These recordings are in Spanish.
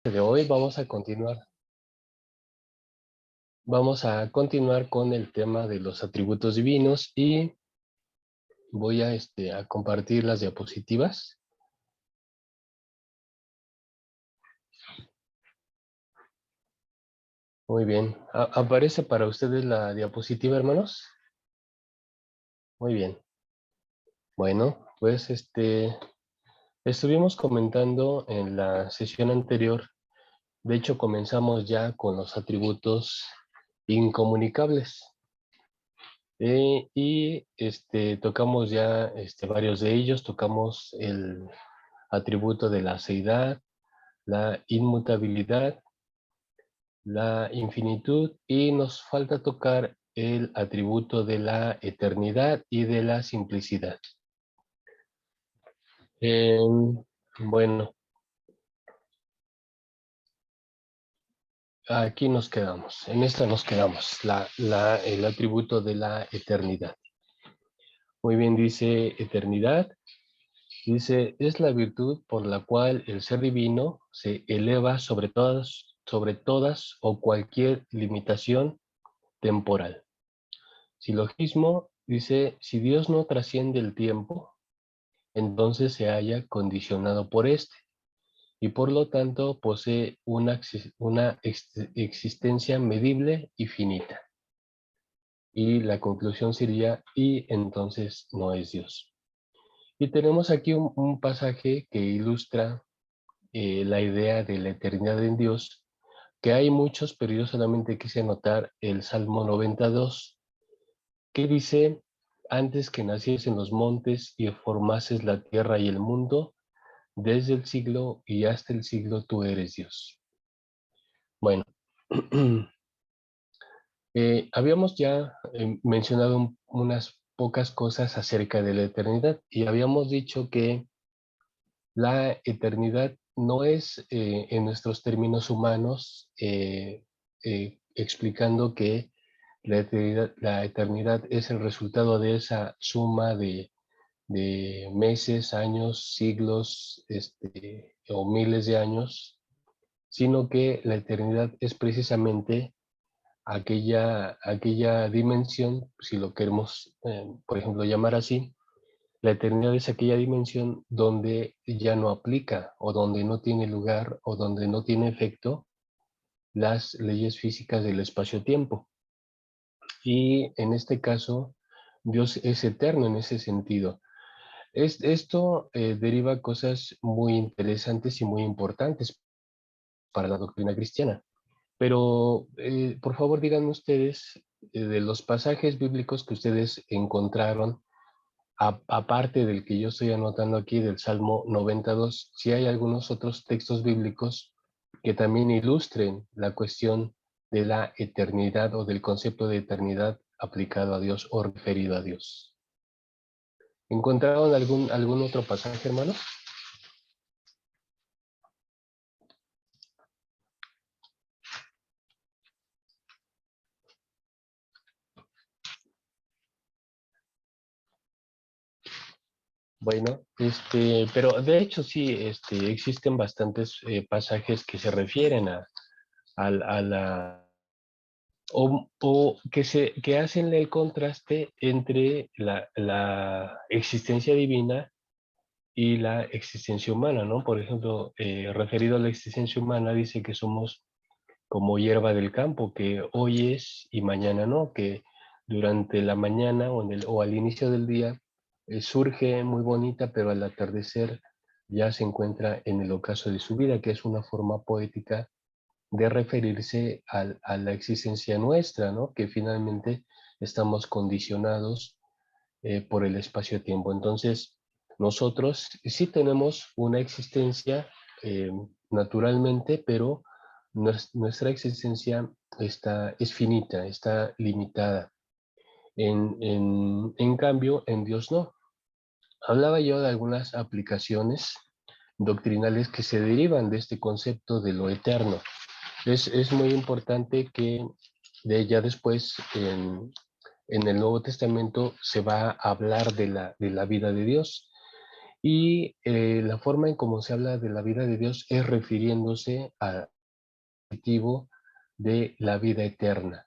De hoy vamos a continuar con el tema de los atributos divinos y voy a compartir las diapositivas. Muy bien. ¿Aparece para ustedes la diapositiva, hermanos? Muy bien. Bueno, pues estuvimos comentando en la sesión anterior. De hecho, comenzamos ya con los atributos incomunicables. Tocamos ya varios de ellos. Tocamos el atributo de la seidad, la inmutabilidad, la infinitud, y nos falta tocar el atributo de la eternidad y de la simplicidad. Bueno, aquí nos quedamos, en esta nos quedamos, el atributo de la eternidad. Muy bien, dice eternidad. Dice, es la virtud por la cual el ser divino se eleva sobre todas o cualquier limitación temporal. Silogismo dice, si Dios no trasciende el tiempo, entonces se halla condicionado por éste, y por lo tanto posee una existencia medible y finita. Y la conclusión sería, y entonces no es Dios. Y tenemos aquí un pasaje que ilustra la idea de la eternidad en Dios, que hay muchos, pero yo solamente quise anotar el Salmo 92, que dice, antes que naciesen los montes y formases la tierra y el mundo, desde el siglo y hasta el siglo tú eres Dios. Bueno, habíamos ya mencionado unas pocas cosas acerca de la eternidad y habíamos dicho que la eternidad no es en nuestros términos humanos, explicando que la eternidad es el resultado de esa suma de meses, años, siglos, o miles de años, sino que la eternidad es precisamente aquella dimensión, si lo queremos, por ejemplo, llamar así. La eternidad es aquella dimensión donde ya no aplica o donde no tiene lugar o donde no tiene efecto las leyes físicas del espacio-tiempo. Y en este caso, Dios es eterno en ese sentido. Esto deriva cosas muy interesantes y muy importantes para la doctrina cristiana. Pero, por favor, díganme ustedes de los pasajes bíblicos que ustedes encontraron, aparte del que yo estoy anotando aquí del Salmo 92, si hay algunos otros textos bíblicos que también ilustren la cuestión de la eternidad o del concepto de eternidad aplicado a Dios o referido a Dios. ¿Encontraron algún otro pasaje, hermano? Bueno, pero de hecho sí, existen bastantes pasajes que se refieren a la que hacen el contraste entre la existencia divina y la existencia humana, ¿no? Por ejemplo, referido a la existencia humana, dice que somos como hierba del campo, que hoy es y mañana no, que durante la mañana o al inicio del día surge muy bonita, pero al atardecer ya se encuentra en el ocaso de su vida, que es una forma poética de referirse a la existencia nuestra, ¿no? Que finalmente estamos condicionados por el espacio-tiempo. Entonces, nosotros sí tenemos una existencia eh, naturalmente, pero nuestra existencia es finita, está limitada. En cambio, en Dios no. Hablaba yo de algunas aplicaciones doctrinales que se derivan de este concepto de lo eterno. Es muy importante que ya después en el Nuevo Testamento se va a hablar de la vida de Dios. Y la forma en cómo se habla de la vida de Dios es refiriéndose al objetivo de la vida eterna.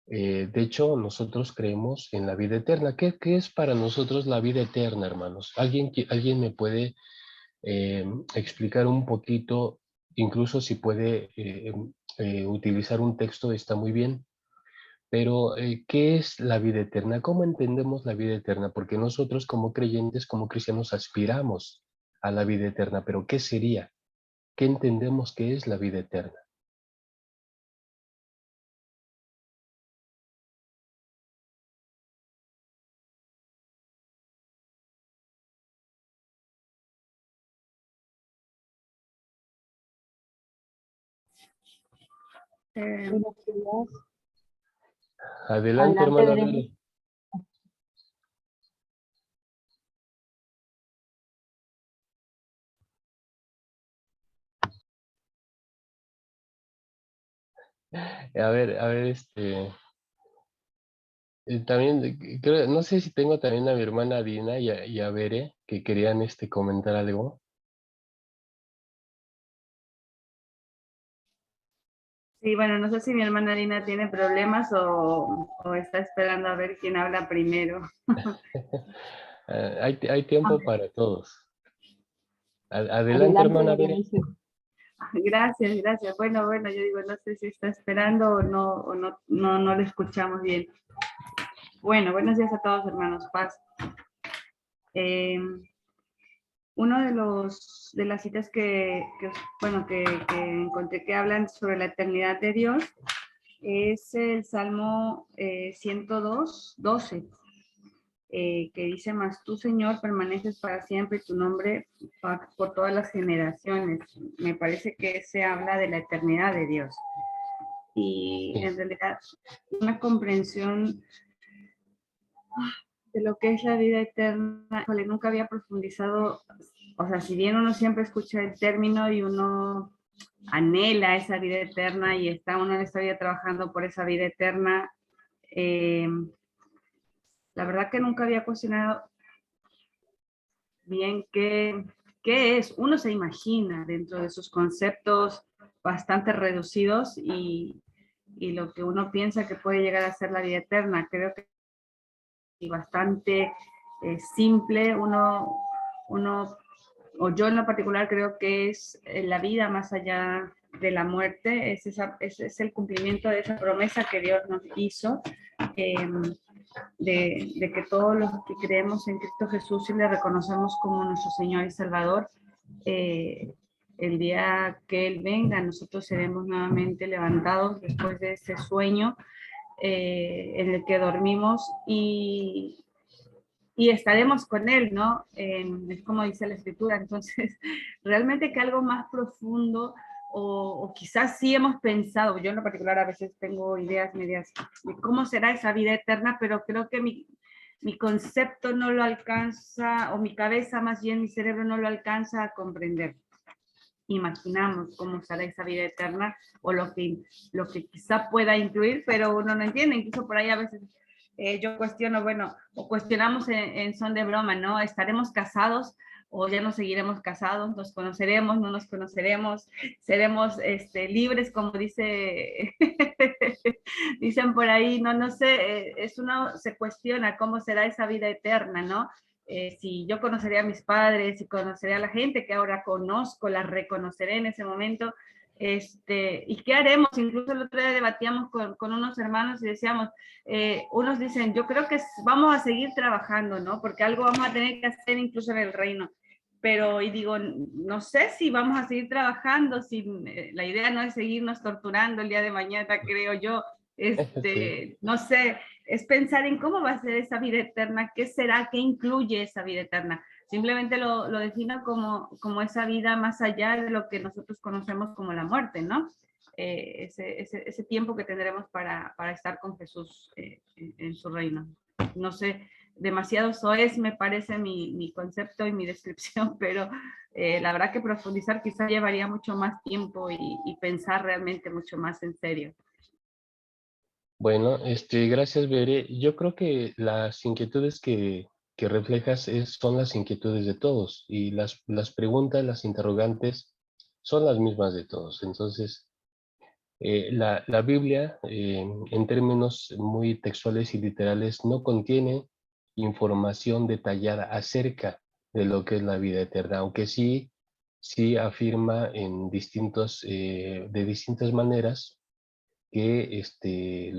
De hecho, nosotros creemos en la vida eterna. ¿Qué es para nosotros la vida eterna, hermanos? ¿Alguien me puede explicar un poquito, incluso si puede utilizar un texto, está muy bien, pero ¿qué es la vida eterna? ¿Cómo entendemos la vida eterna? Porque nosotros como creyentes, como cristianos, aspiramos a la vida eterna, pero ¿qué sería? ¿Qué entendemos que es la vida eterna? Buenos días. Adelante, Adelante, hermana Berenice. Bere. A ver, también, no sé si tengo también a mi hermana Dina y a Bere que querían comentar algo. Sí, bueno, no sé si mi hermana Lina tiene problemas o está esperando a ver quién habla primero. Hay tiempo para todos. Adelante, Adelante, hermana Bere. Berenice. Gracias, gracias. Bueno, yo digo, no sé si está esperando o no lo escuchamos bien. Bueno, buenos días a todos, hermanos. Paz. Eh, uno de las citas que encontré que hablan sobre la eternidad de Dios es el Salmo 102, 12. Que dice, más tú, Señor, permaneces para siempre y tu nombre por todas las generaciones. Me parece que se habla de la eternidad de Dios. Y Sí. en realidad, una comprensión de lo que es la vida eterna, nunca había profundizado, o sea, si bien uno siempre escucha el término y uno anhela esa vida eterna y está uno en esta vida trabajando por esa vida eterna, eh, la verdad que nunca había cuestionado bien qué es. Uno se imagina dentro de sus conceptos bastante reducidos y lo que uno piensa que puede llegar a ser la vida eterna. Creo que es bastante simple. Uno, o yo en lo particular creo que es la vida más allá de la muerte, es el cumplimiento de esa promesa que Dios nos hizo. Eh, de que todos los que creemos en Cristo Jesús y le reconocemos como nuestro Señor y Salvador, eh, el día que Él venga, nosotros seremos nuevamente levantados después de ese sueño en el que dormimos y estaremos con Él, ¿no? Es como dice la Escritura. Entonces, realmente que algo más profundo o quizás sí hemos pensado, yo en lo particular a veces tengo ideas medias de cómo será esa vida eterna, pero creo que mi concepto no lo alcanza, o mi cabeza más bien, mi cerebro no lo alcanza a comprender. Imaginamos cómo será esa vida eterna o lo que quizá pueda incluir, pero uno no entiende. Incluso por ahí a veces yo cuestiono, bueno, o cuestionamos en son de broma, ¿no? ¿Estaremos casados o ya no seguiremos casados? ¿Nos conoceremos? ¿No nos conoceremos? ¿Seremos libres, como dicen por ahí? No sé, uno se cuestiona cómo será esa vida eterna, ¿no? Si yo conoceré a mis padres, si conoceré a la gente que ahora conozco, la reconoceré en ese momento, ¿y qué haremos? Incluso el otro día debatíamos con unos hermanos y decíamos, unos dicen, yo creo que vamos a seguir trabajando, ¿no? Porque algo vamos a tener que hacer incluso en el reino. Pero, y digo, no sé si vamos a seguir trabajando, si la idea no es seguirnos torturando el día de mañana, creo yo. Sí. No sé, es pensar en cómo va a ser esa vida eterna, qué será, qué incluye esa vida eterna. Simplemente lo defino como esa vida más allá de lo que nosotros conocemos como la muerte, ¿no? Ese tiempo que tendremos para estar con Jesús en su reino. No sé, demasiado soez me parece mi concepto y mi descripción, pero la verdad que profundizar quizá llevaría mucho más tiempo y pensar realmente mucho más en serio. Bueno, gracias, Bere. Yo creo que las inquietudes que que reflejas son las inquietudes de todos y las preguntas, las interrogantes son las mismas de todos. Entonces, la Biblia, en términos muy textuales y literales, no contiene información detallada acerca de lo que es la vida eterna, aunque sí afirma de distintas maneras que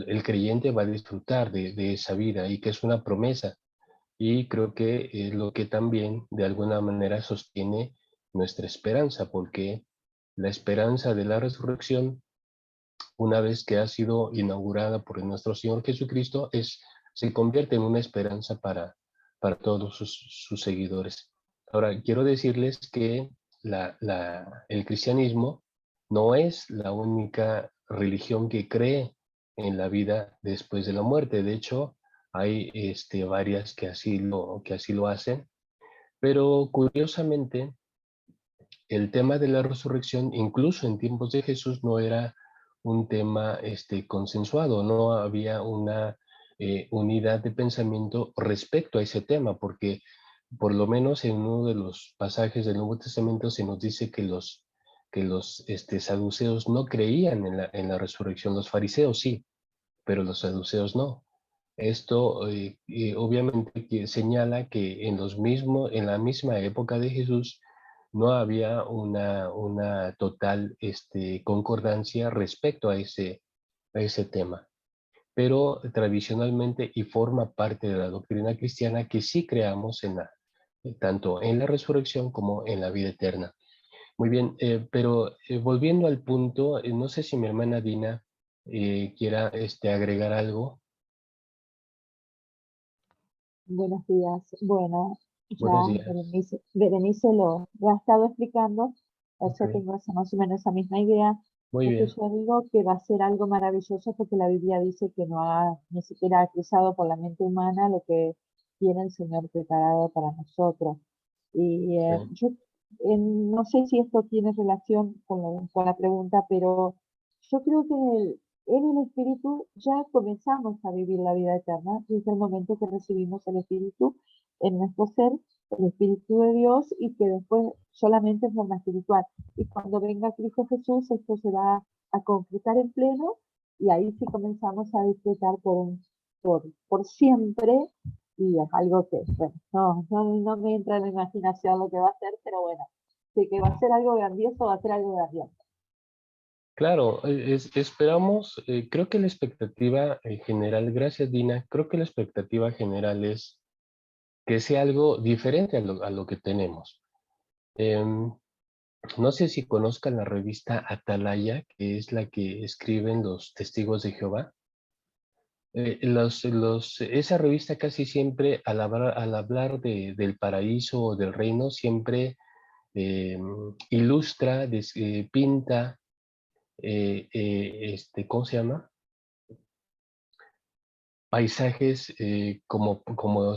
el creyente va a disfrutar de esa vida y que es una promesa. Y creo que es lo que también de alguna manera sostiene nuestra esperanza, porque la esperanza de la resurrección, una vez que ha sido inaugurada por nuestro Señor Jesucristo, se convierte en una esperanza para todos sus seguidores. Ahora, quiero decirles que el cristianismo no es la única religión que cree en la vida después de la muerte. De hecho, hay varias que así lo hacen, pero curiosamente, el tema de la resurrección, incluso en tiempos de Jesús, no era un tema consensuado, no había una unidad de pensamiento respecto a ese tema, porque por lo menos en uno de los pasajes del Nuevo Testamento se nos dice que los saduceos no creían en la resurrección, los fariseos sí, pero los saduceos no. Esto obviamente que señala que en la misma época de Jesús no había una total concordancia respecto a ese tema. Pero tradicionalmente y forma parte de la doctrina cristiana que sí creamos tanto en la resurrección como en la vida eterna. Muy bien, pero volviendo al punto, no sé si mi hermana Dina quiera agregar algo. Buenos días. Bueno, ya Buenos días. Berenice lo ha estado explicando, Ok, yo tengo más o menos esa misma idea. muy Lo que bien. yo digo que va a ser algo maravilloso porque la Biblia dice que no ha ni siquiera cruzado por la mente humana lo que tiene el Señor preparado para nosotros. Y Sí, yo no sé si esto tiene relación con la pregunta, pero yo creo que en el Espíritu ya comenzamos a vivir la vida eterna desde el momento que recibimos el Espíritu en nuestro ser, el Espíritu de Dios, y que después solamente en forma espiritual. Y cuando venga Cristo Jesús, esto se va a concretar en pleno y ahí sí comenzamos a disfrutar por siempre. Y es algo que, bueno, no me entra en la imaginación lo que va a ser, pero bueno, sí que va a ser algo grandioso, va a ser algo grandioso. claro, esperamos, creo que la expectativa general, gracias Dina, creo que la expectativa general es que sea algo diferente a lo que tenemos. Em, no sé si conozcan la revista Atalaya, que es la que escriben los testigos de Jehová. Esa revista casi siempre al hablar del paraíso o del reino, siempre ilustra, pinta, ¿cómo se llama? Paisajes como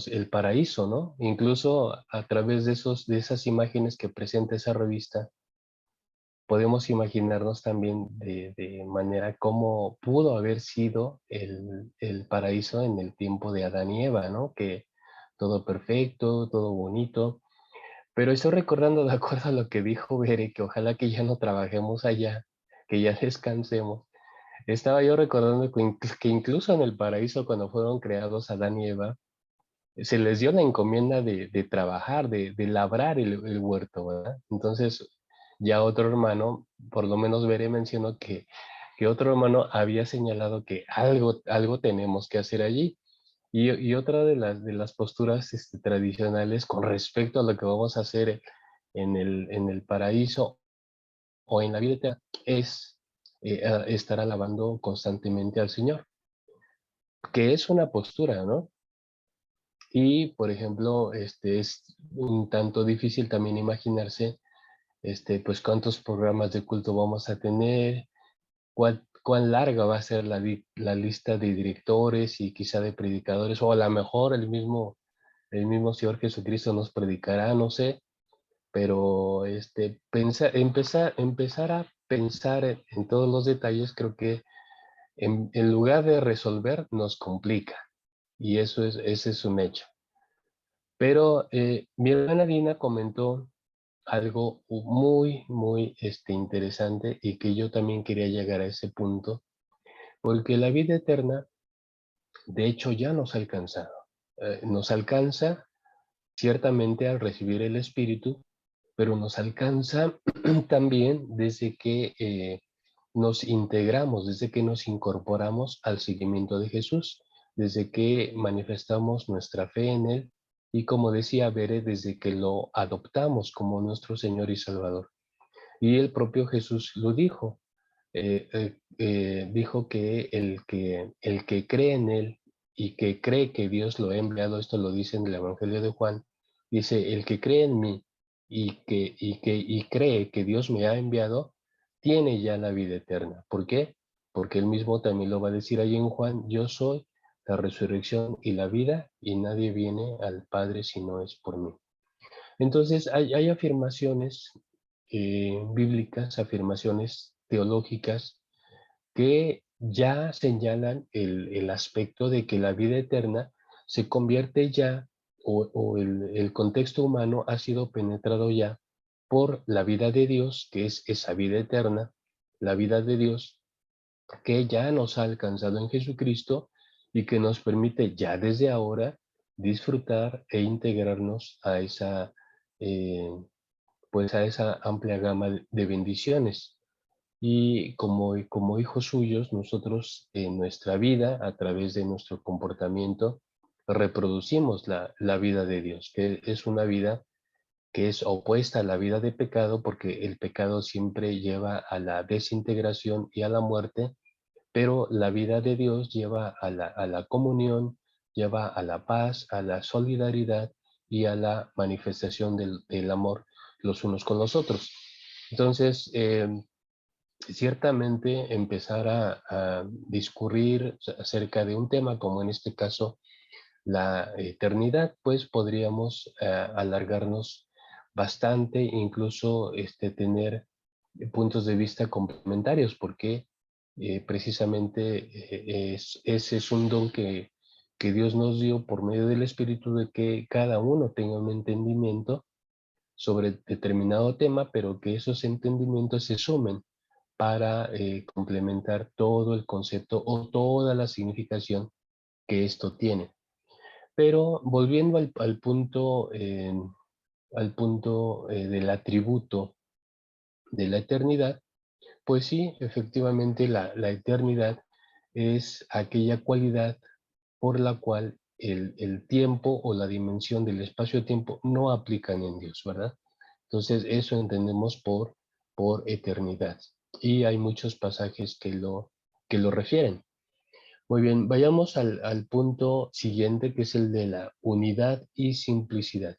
el paraíso, ¿no? Incluso a través de esas imágenes que presenta esa revista, podemos imaginarnos también de manera cómo pudo haber sido el paraíso en el tiempo de Adán y Eva, ¿no? Que todo perfecto, todo bonito. Pero estoy recordando de acuerdo a lo que dijo Bere, que ojalá que ya no trabajemos allá, que ya descansemos. Estaba yo recordando que incluso en el paraíso, cuando fueron creados Adán y Eva, se les dio la encomienda de trabajar, de labrar el huerto, ¿verdad? Entonces, ya otro hermano, por lo menos Bere mencionó que otro hermano había señalado que algo tenemos que hacer allí. Y otra de las posturas tradicionales con respecto a lo que vamos a hacer en el paraíso o en la vida eterna es estar alabando constantemente al Señor, que es una postura, ¿no? Y, por ejemplo, es un tanto difícil también imaginarse, pues, cuántos programas de culto vamos a tener, cuán larga va a ser la lista de directores y quizá de predicadores, o a lo mejor el mismo Señor Jesucristo nos predicará, no sé, pero empezar a pensar en todos los detalles, creo que en lugar de resolver, nos complica, y ese es un hecho. Pero mi hermana Dina comentó algo muy interesante y que yo también quería llegar a ese punto, porque la vida eterna, de hecho, ya nos ha alcanzado. Nos alcanza ciertamente al recibir el Espíritu, pero nos alcanza también desde que nos integramos, desde que nos incorporamos al seguimiento de Jesús, desde que manifestamos nuestra fe en Él y, como decía Bere, desde que lo adoptamos como nuestro Señor y Salvador. Y el propio Jesús lo dijo. Dijo que el que cree en Él y que cree que Dios lo ha enviado, esto lo dice en el Evangelio de Juan, dice, el que cree en mí y cree que Dios me ha enviado, tiene ya la vida eterna. ¿Por qué? Porque él mismo también lo va a decir ahí en Juan, yo soy la resurrección y la vida, y nadie viene al Padre si no es por mí. Entonces, hay afirmaciones bíblicas, afirmaciones teológicas que ya señalan el aspecto de que la vida eterna se convierte ya, o el contexto humano ha sido penetrado ya por la vida de Dios, que es esa vida eterna, la vida de Dios, que ya nos ha alcanzado en Jesucristo y que nos permite ya desde ahora disfrutar e integrarnos a esa, eh, pues a esa amplia gama de bendiciones. Y como hijos suyos, nosotros en nuestra vida, a través de nuestro comportamiento, reproducimos la vida de Dios, que es una vida que es opuesta a la vida de pecado, porque el pecado siempre lleva a la desintegración y a la muerte, pero la vida de Dios lleva a la comunión, lleva a la paz, a la solidaridad y a la manifestación del amor los unos con los otros. Entonces, ciertamente empezar a discurrir acerca de un tema como en este caso la eternidad, pues podríamos alargarnos bastante, incluso tener puntos de vista complementarios, porque precisamente ese es un don que Dios nos dio por medio del Espíritu, de que cada uno tenga un entendimiento sobre determinado tema, pero que esos entendimientos se sumen para complementar todo el concepto o toda la significación que esto tiene. Pero volviendo al punto del atributo de la eternidad, pues sí, efectivamente la eternidad es aquella cualidad por la cual el tiempo o la dimensión del espacio-tiempo no aplican en Dios, ¿verdad? Entonces eso entendemos por eternidad. Y hay muchos pasajes que lo refieren. Muy bien, vayamos al punto siguiente, que es el de la unidad y simplicidad.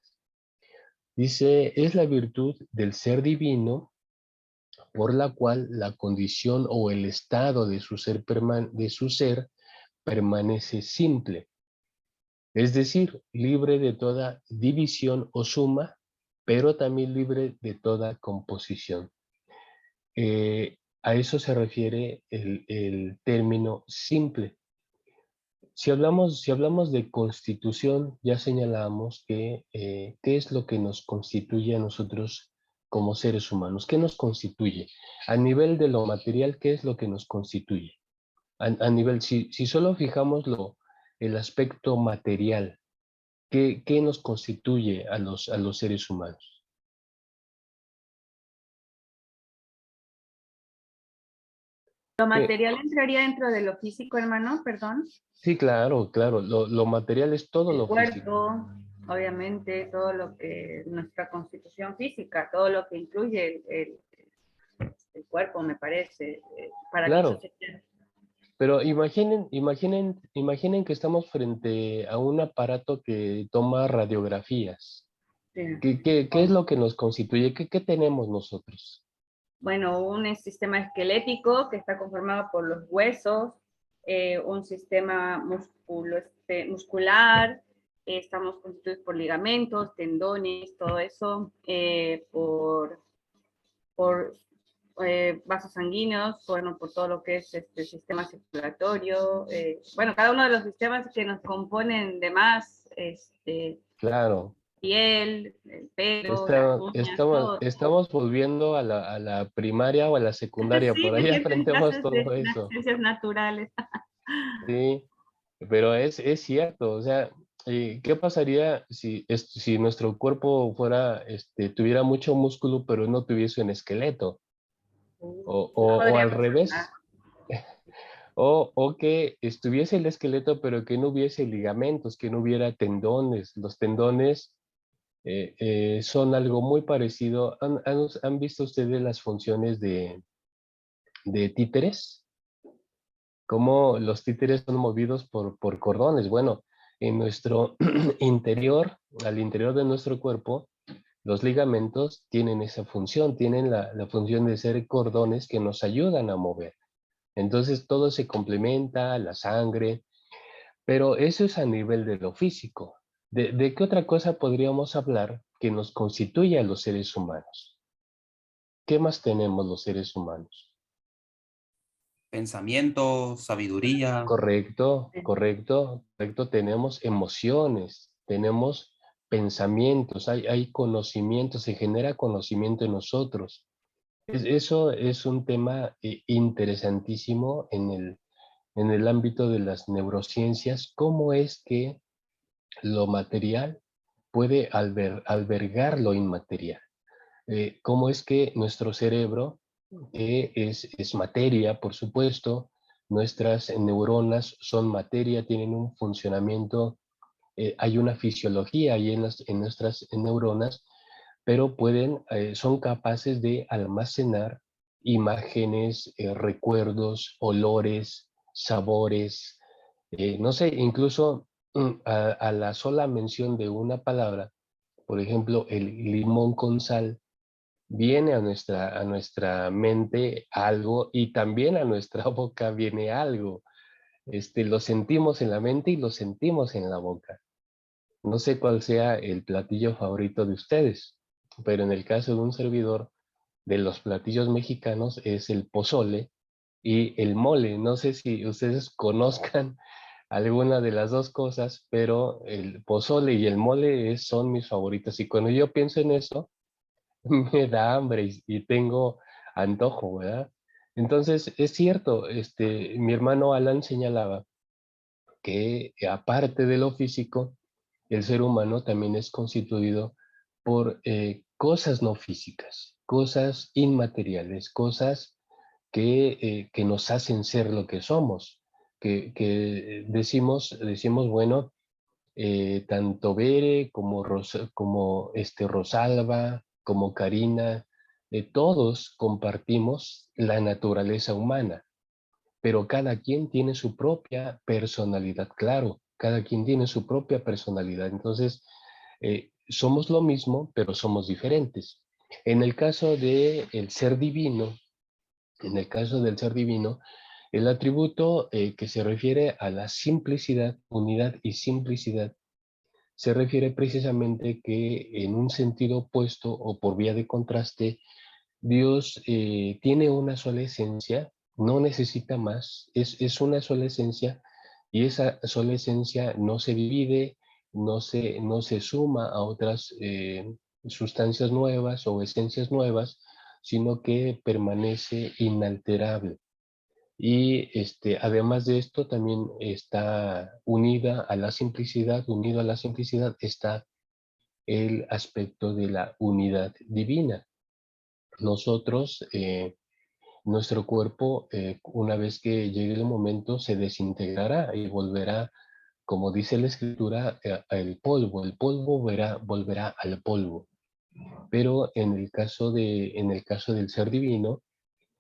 Dice, es la virtud del ser divino por la cual la condición o el estado de su ser permanece simple, es decir, libre de toda división o suma, pero también libre de toda composición. A eso se refiere el término simple. Si hablamos de constitución, ya señalamos que qué es lo que nos constituye a nosotros como seres humanos. ¿Qué nos constituye? A nivel de lo material, ¿qué es lo que nos constituye? A nivel, si solo fijamos el aspecto material, ¿qué nos constituye a los seres humanos? ¿Lo ¿Qué? material entraría dentro de lo físico, hermano? Perdón. Sí, claro, claro. Lo material es todo El lo físico. cuerpo, obviamente, todo lo que nuestra constitución física, todo lo que incluye el cuerpo, me parece. Para mí eso Claro. sería. Pero imaginen que estamos frente a un aparato que toma radiografías. Sí. ¿Qué es lo que nos constituye? ¿Qué tenemos nosotros? Bueno, un sistema esquelético que está conformado por los huesos, un sistema muscular, estamos constituidos por ligamentos, tendones, todo eso, por vasos sanguíneos, bueno, por todo lo que es este sistema circulatorio, bueno, cada uno de los sistemas que nos componen de más, claro. piel, el pelo, las uñas, todo. Estamos volviendo a la primaria o a la secundaria, Sí, por me ahí siento en aprendemos clases todo de las eso. ciencias naturales. Sí, pero es cierto, o sea, ¿qué pasaría si nuestro cuerpo fuera, tuviera mucho músculo, pero no tuviese un esqueleto? No O al podríamos andar. revés, o que estuviese el esqueleto, pero que no hubiese ligamentos, que no hubiera tendones. Los tendones son algo muy parecido. ¿Han visto ustedes las funciones de títeres? Cómo los títeres son movidos por cordones. Bueno, en nuestro interior, al interior de nuestro cuerpo, los ligamentos tienen esa función, tienen la función de ser cordones que nos ayudan a mover. Entonces todo se complementa, la sangre, pero eso es a nivel de lo físico. ¿De qué otra cosa podríamos hablar que nos constituye a los seres humanos? ¿Qué más tenemos los seres humanos? Pensamiento, sabiduría. Correcto, correcto, correcto. Tenemos emociones, tenemos pensamientos, hay conocimiento, se genera conocimiento en nosotros. Eso es un tema interesantísimo en el ámbito de las neurociencias. ¿Cómo es que lo material puede albergar lo inmaterial? ¿Cómo es que nuestro cerebro es materia, por supuesto? Nuestras neuronas son materia, tienen un funcionamiento, hay una fisiología ahí en nuestras neuronas, pero son capaces de almacenar imágenes, recuerdos, olores, sabores, no sé, incluso a la sola mención de una palabra, por ejemplo, el limón con sal, viene a nuestra mente algo y también a nuestra boca viene algo. Lo sentimos en la mente y lo sentimos en la boca. No sé cuál sea el platillo favorito de ustedes, pero en el caso de un servidor, de los platillos mexicanos es el pozole y el mole. No sé si ustedes conozcan alguna de las dos cosas, pero el pozole y el mole son mis favoritos. Y cuando yo pienso en eso, me da hambre y tengo antojo, ¿verdad? Entonces, es cierto, mi hermano Alan señalaba que aparte de lo físico, el ser humano también es constituido por cosas no físicas, cosas inmateriales, cosas que nos hacen ser lo que somos, que decimos, bueno, tanto Bere como, como Rosalba, como Karina, todos compartimos la naturaleza humana, pero cada quien tiene su propia personalidad, claro, cada quien tiene su propia personalidad. Entonces, somos lo mismo, pero somos diferentes. En el caso de el ser divino, en el caso del ser divino, el atributo que se refiere a la simplicidad, unidad y simplicidad, se refiere precisamente que en un sentido opuesto o por vía de contraste, Dios tiene una sola esencia, no necesita más, es una sola esencia y esa sola esencia no se divide, no se suma a otras sustancias nuevas o esencias nuevas, sino que permanece inalterable. Y además de esto, también está unida a la simplicidad, unido a la simplicidad está el aspecto de la unidad divina. Nosotros, nuestro cuerpo, una vez que llegue el momento, se desintegrará y volverá, como dice la escritura, al polvo. El polvo volverá al polvo. Pero en el caso del ser divino,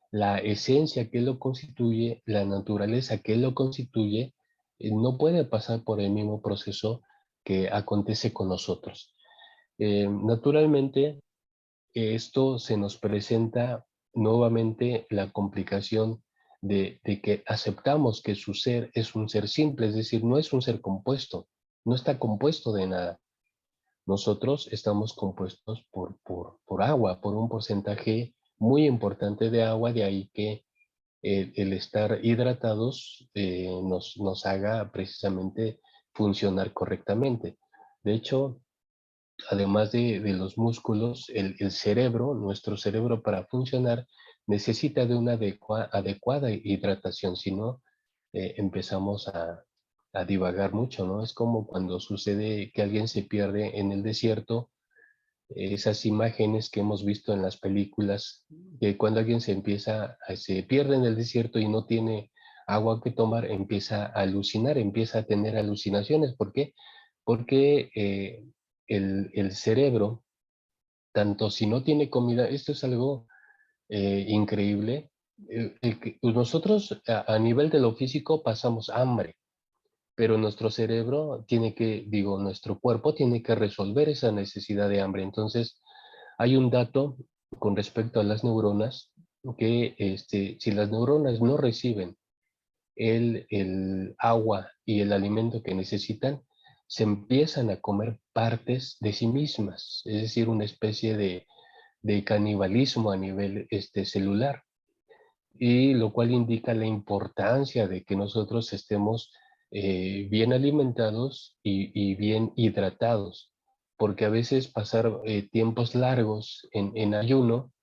la esencia que lo constituye, la naturaleza que lo constituye, no puede pasar por el mismo proceso que acontece con nosotros. Naturalmente, esto se nos presenta nuevamente la complicación de que aceptamos que su ser es un ser simple, es decir, no es un ser compuesto, no está compuesto de nada. Nosotros estamos compuestos por agua, por un porcentaje muy importante de agua, de ahí que el estar hidratados nos haga precisamente funcionar correctamente. De hecho, además de los músculos, el cerebro, nuestro cerebro para funcionar, necesita de una adecuada hidratación, si no, empezamos a divagar mucho, ¿no? Es como cuando sucede que alguien se pierde en el desierto, esas imágenes que hemos visto en las películas, que cuando alguien se pierde en el desierto y no tiene agua que tomar, empieza a alucinar, empieza a tener alucinaciones. ¿Por qué? Porque el cerebro, tanto si no tiene comida, esto es algo increíble, pues nosotros a nivel de lo físico pasamos hambre, pero nuestro cerebro nuestro cuerpo tiene que resolver esa necesidad de hambre. Entonces, hay un dato con respecto a las neuronas, que si las neuronas no reciben el agua y el alimento que necesitan, se empiezan a comer partes de sí mismas, es decir, una especie de canibalismo a nivel celular, y lo cual indica la importancia de que nosotros estemos bien alimentados y bien hidratados, porque a veces pasar tiempos largos en ayuno,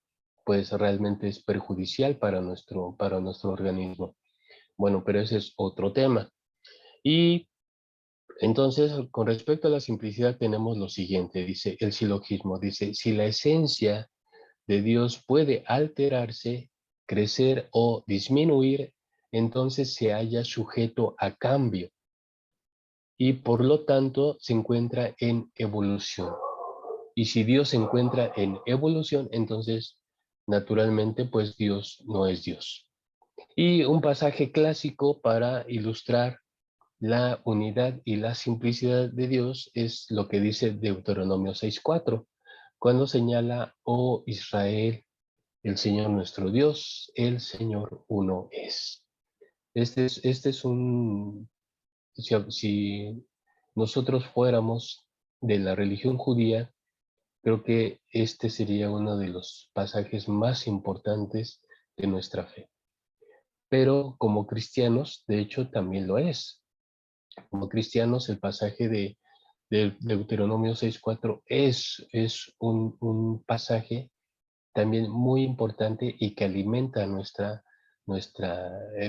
pues realmente es perjudicial para nuestro organismo. Bueno, pero ese es otro tema. Y entonces, con respecto a la simplicidad, tenemos lo siguiente, dice el silogismo, dice, si la esencia de Dios puede alterarse, crecer o disminuir, entonces se halla sujeto a cambio y por lo tanto se encuentra en evolución. Y si Dios se encuentra en evolución, entonces naturalmente pues Dios no es Dios. Y un pasaje clásico para ilustrar la unidad y la simplicidad de Dios es lo que dice Deuteronomio 6:4, cuando señala, oh Israel, el Señor nuestro Dios, el Señor uno es. Este es si nosotros fuéramos de la religión judía, creo que este sería uno de los pasajes más importantes de nuestra fe. Pero como cristianos, de hecho, también lo es. Como cristianos, el pasaje de Deuteronomio 6:4 es un pasaje también muy importante y que alimenta nuestra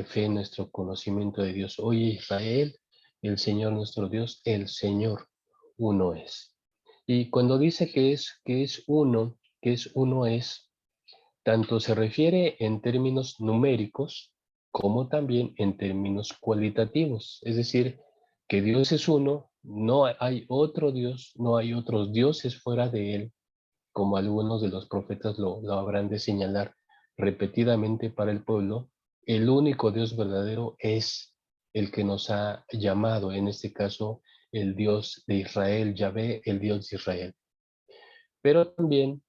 fe, nuestro conocimiento de Dios. Oye, Israel, el Señor nuestro Dios, el Señor uno es. Y cuando dice que es uno es, tanto se refiere en términos numéricos como también en términos cualitativos. Es decir, que Dios es uno, no hay otro Dios, no hay otros dioses fuera de él, como algunos de los profetas lo habrán de señalar repetidamente para el pueblo. El único Dios verdadero es el que nos ha llamado, en este caso, el Dios de Israel, Yahvé, el Dios de Israel. Pero también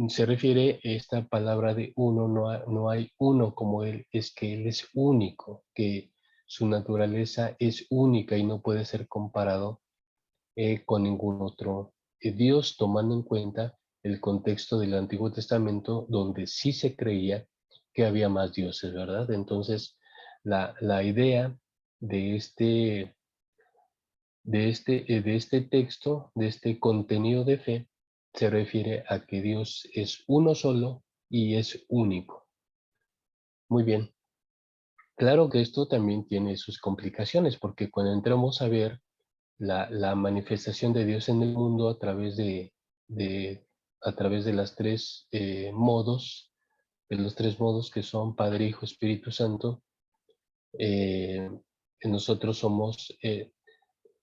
se refiere esta palabra de uno, no hay uno como Él, es que Él es único, que su naturaleza es única y no puede ser comparado con ningún otro Dios, tomando en cuenta el contexto del Antiguo Testamento, donde sí se creía que había más dioses, ¿verdad? Entonces, la idea de de este texto, de este contenido de fe, se refiere a que Dios es uno solo y es único. Muy bien. Claro que esto también tiene sus complicaciones, porque cuando entramos a ver la manifestación de Dios en el mundo de, a través de las tres modos, de los tres modos que son Padre, Hijo, Espíritu Santo, eh, nosotros somos,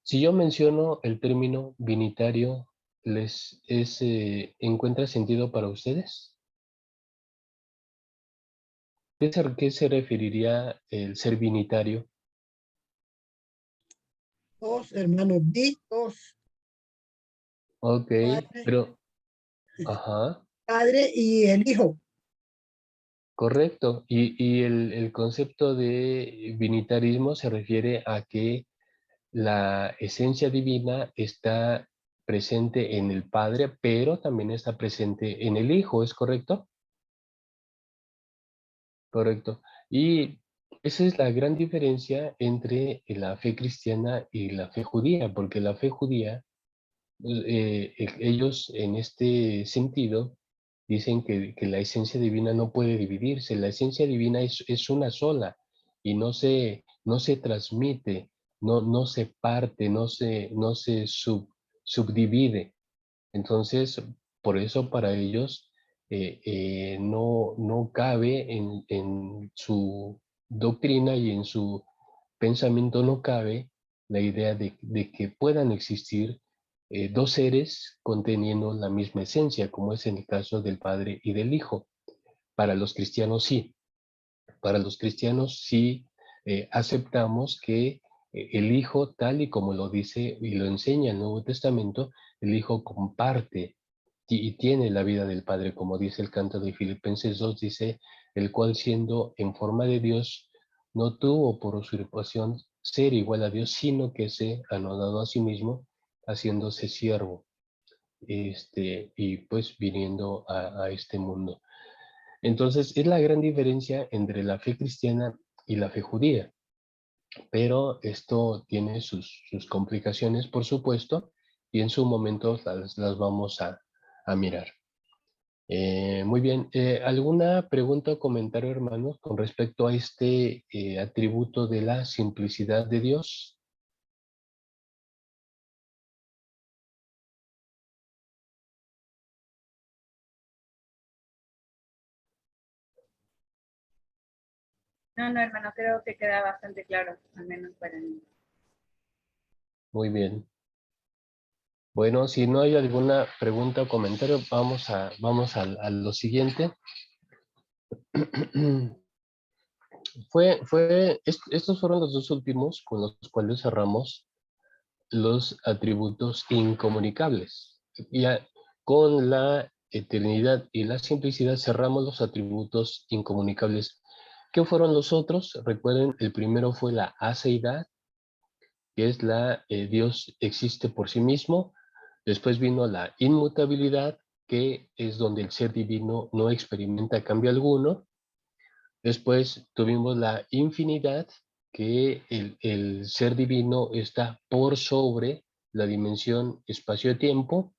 si yo menciono el término binitario, ¿encuentra sentido para ustedes? Qué se referiría el ser binitario? Dos hermanos vistos, Ok, padre, pero, ajá. padre y el hijo. Correcto. Y el concepto de binitarismo se refiere a que la esencia divina está presente en el Padre, pero también está presente en el Hijo, ¿es correcto? Correcto. Y esa es la gran diferencia entre la fe cristiana y la fe judía, porque la fe judía Ellos en este sentido dicen que la esencia divina no puede dividirse. La esencia divina es una sola y no se transmite, no se parte, no se subdivide. Entonces, por eso para ellos no cabe en su doctrina y en su pensamiento, no cabe la idea de que puedan existir dos seres conteniendo la misma esencia, como es en el caso del Padre y del Hijo. Para los cristianos sí. Para los cristianos sí aceptamos que el Hijo, tal y como lo dice y lo enseña el Nuevo Testamento, el Hijo comparte y tiene la vida del Padre, como dice el canto de Filipenses 2, dice, el cual siendo en forma de Dios, no tuvo por usurpación ser igual a Dios, sino que se anonadó a sí mismo, haciéndose siervo, y pues viniendo a este mundo. Entonces, es la gran diferencia entre la fe cristiana y la fe judía, pero esto tiene sus complicaciones, por supuesto, y en su momento las vamos a mirar. Muy bien, ¿alguna pregunta o comentario, hermanos, con respecto a este atributo de la simplicidad de Dios? No, no, hermano, creo que queda bastante claro, al menos para mí. Muy bien. Bueno, si no hay alguna pregunta o comentario, vamos a lo siguiente. Estos fueron los dos últimos con los cuales cerramos los atributos incomunicables. Ya con la eternidad y la simplicidad cerramos los atributos incomunicables. ¿Qué fueron los otros? Recuerden, el primero fue la aceidad, que es Dios existe por sí mismo. Después vino la inmutabilidad, que es donde el ser divino no experimenta cambio alguno. Después tuvimos la infinidad, que el ser divino está por sobre la dimensión espacio-tiempo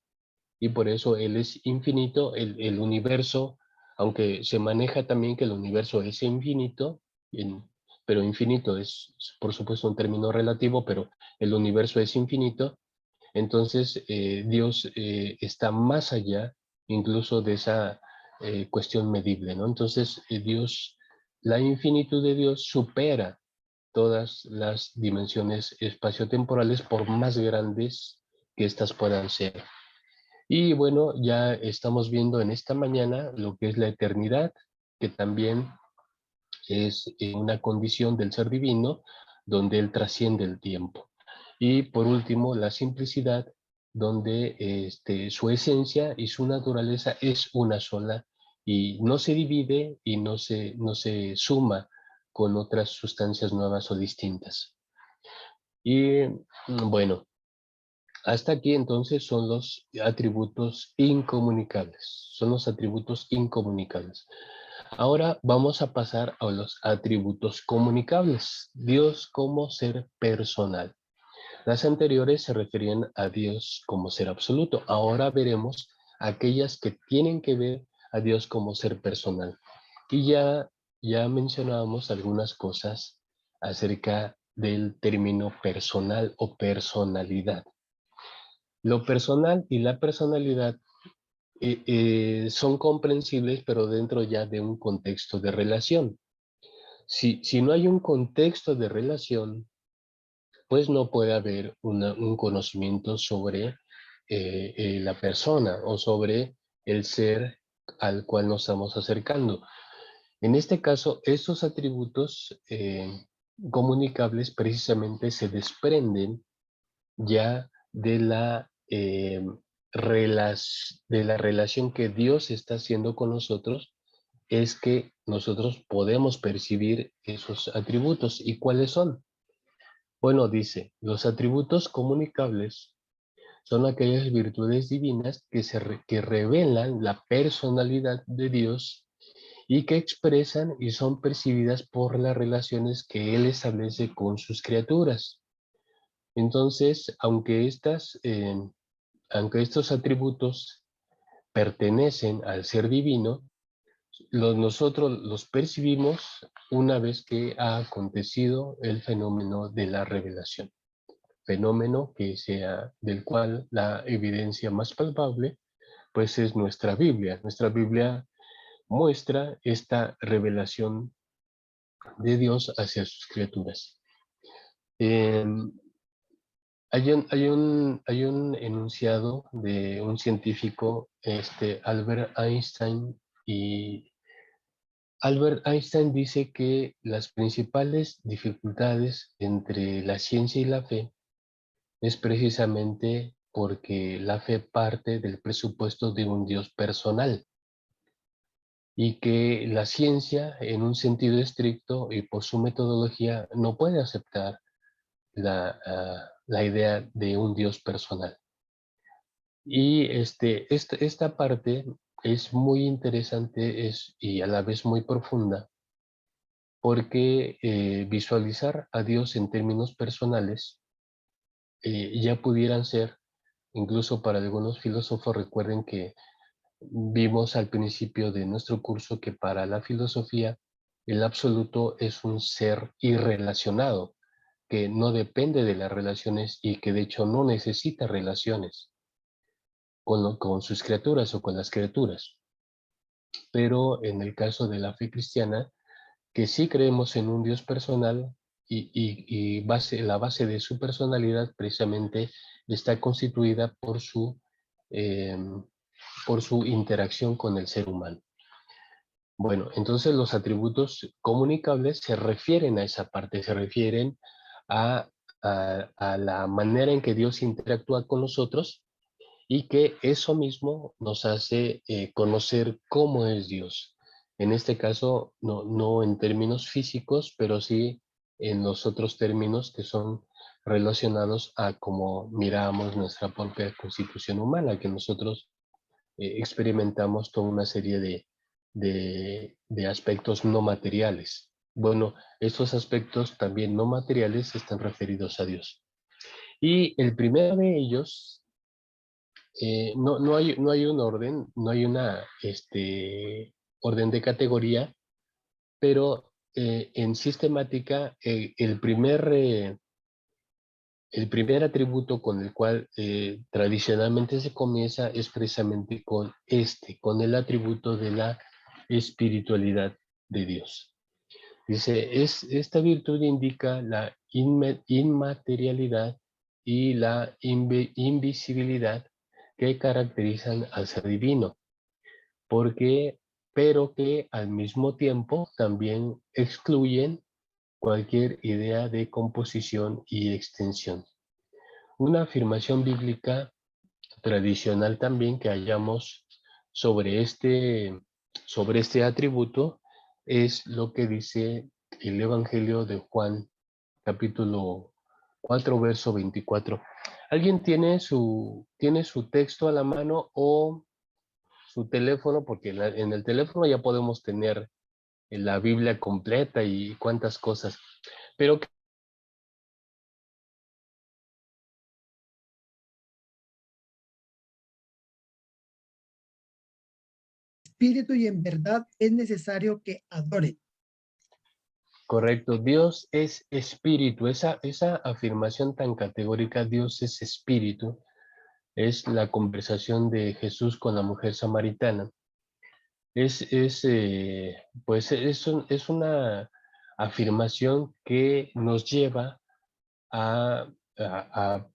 y por eso Él es infinito. El universo, aunque se maneja también que el universo es infinito, pero infinito es por supuesto un término relativo, pero el universo es infinito, entonces Dios está más allá incluso de esa cuestión medible, ¿no? Entonces la infinitud de Dios supera todas las dimensiones espaciotemporales por más grandes que éstas puedan ser. Y bueno, ya estamos viendo en esta mañana lo que es la eternidad, que también es una condición del ser divino donde Él trasciende el tiempo. Y por último, la simplicidad, donde su esencia y su naturaleza es una sola y no se divide y no se suma con otras sustancias nuevas o distintas. Y bueno, hasta aquí entonces son los atributos incomunicables. Son los atributos incomunicables. Ahora vamos a pasar a los atributos comunicables. Dios como ser personal. Las anteriores se referían a Dios como ser absoluto. Ahora veremos aquellas que tienen que ver a Dios como ser personal. Y ya mencionábamos algunas cosas acerca del término personal o personalidad. Lo personal y la personalidad son comprensibles, pero dentro ya de un contexto de relación. Si no hay un contexto de relación, pues no puede haber un conocimiento sobre la persona o sobre el ser al cual nos estamos acercando. En este caso, estos atributos comunicables precisamente se desprenden ya de la relación que Dios está haciendo con nosotros, es que nosotros podemos percibir esos atributos. ¿Y cuáles son? Bueno, dice, los atributos comunicables son aquellas virtudes divinas que revelan la personalidad de Dios y que expresan y son percibidas por las relaciones que Él establece con sus criaturas. Entonces, aunque estas aunque estos atributos pertenecen al ser divino, nosotros los percibimos una vez que ha acontecido el fenómeno de la revelación. Fenómeno del cual la evidencia más palpable pues es nuestra Biblia. Nuestra Biblia muestra esta revelación de Dios hacia sus criaturas. Hay un enunciado de un científico, Albert Einstein, y Albert Einstein dice que las principales dificultades entre la ciencia y la fe es precisamente porque la fe parte del presupuesto de un Dios personal y que la ciencia, en un sentido estricto y por su metodología, no puede aceptar la idea de un Dios personal. Y esta parte es muy interesante y a la vez muy profunda, porque visualizar a Dios en términos personales ya pudieran ser, incluso para algunos filósofos, recuerden que vimos al principio de nuestro curso que para la filosofía el absoluto es un ser irrelacionado, que no depende de las relaciones y que de hecho no necesita relaciones con sus criaturas o con las criaturas. Pero en el caso de la fe cristiana, que sí creemos en un Dios personal y la base de su personalidad precisamente está constituida por su interacción con el ser humano. Bueno, entonces los atributos comunicables se refieren a esa parte, se refieren a, a la manera en que Dios interactúa con nosotros y que eso mismo nos hace conocer cómo es Dios. En este caso, no en términos físicos, pero sí en los otros términos que son relacionados a cómo miramos nuestra propia constitución humana, que nosotros experimentamos toda una serie de aspectos no materiales. Bueno, estos aspectos también no materiales están referidos a Dios. Y el primero de ellos, no hay un orden, no hay una orden de categoría, pero en sistemática el primer atributo con el cual tradicionalmente se comienza es precisamente con el atributo de la espiritualidad de Dios. Dice, esta virtud indica la inmaterialidad y la invisibilidad que caracterizan al ser divino, pero que al mismo tiempo también excluyen cualquier idea de composición y extensión. Una afirmación bíblica tradicional también que hallamos sobre sobre este atributo es lo que dice el Evangelio de Juan, capítulo 4, verso 24. ¿Alguien tiene tiene su texto a la mano o su teléfono? Porque en el teléfono ya podemos tener la Biblia completa y cuántas cosas. Pero Espíritu y en verdad es necesario que adoren. correcto, Dios es espíritu. Esa afirmación tan categórica, Dios es espíritu, es la conversación de Jesús con la mujer samaritana. Pues es una afirmación que nos lleva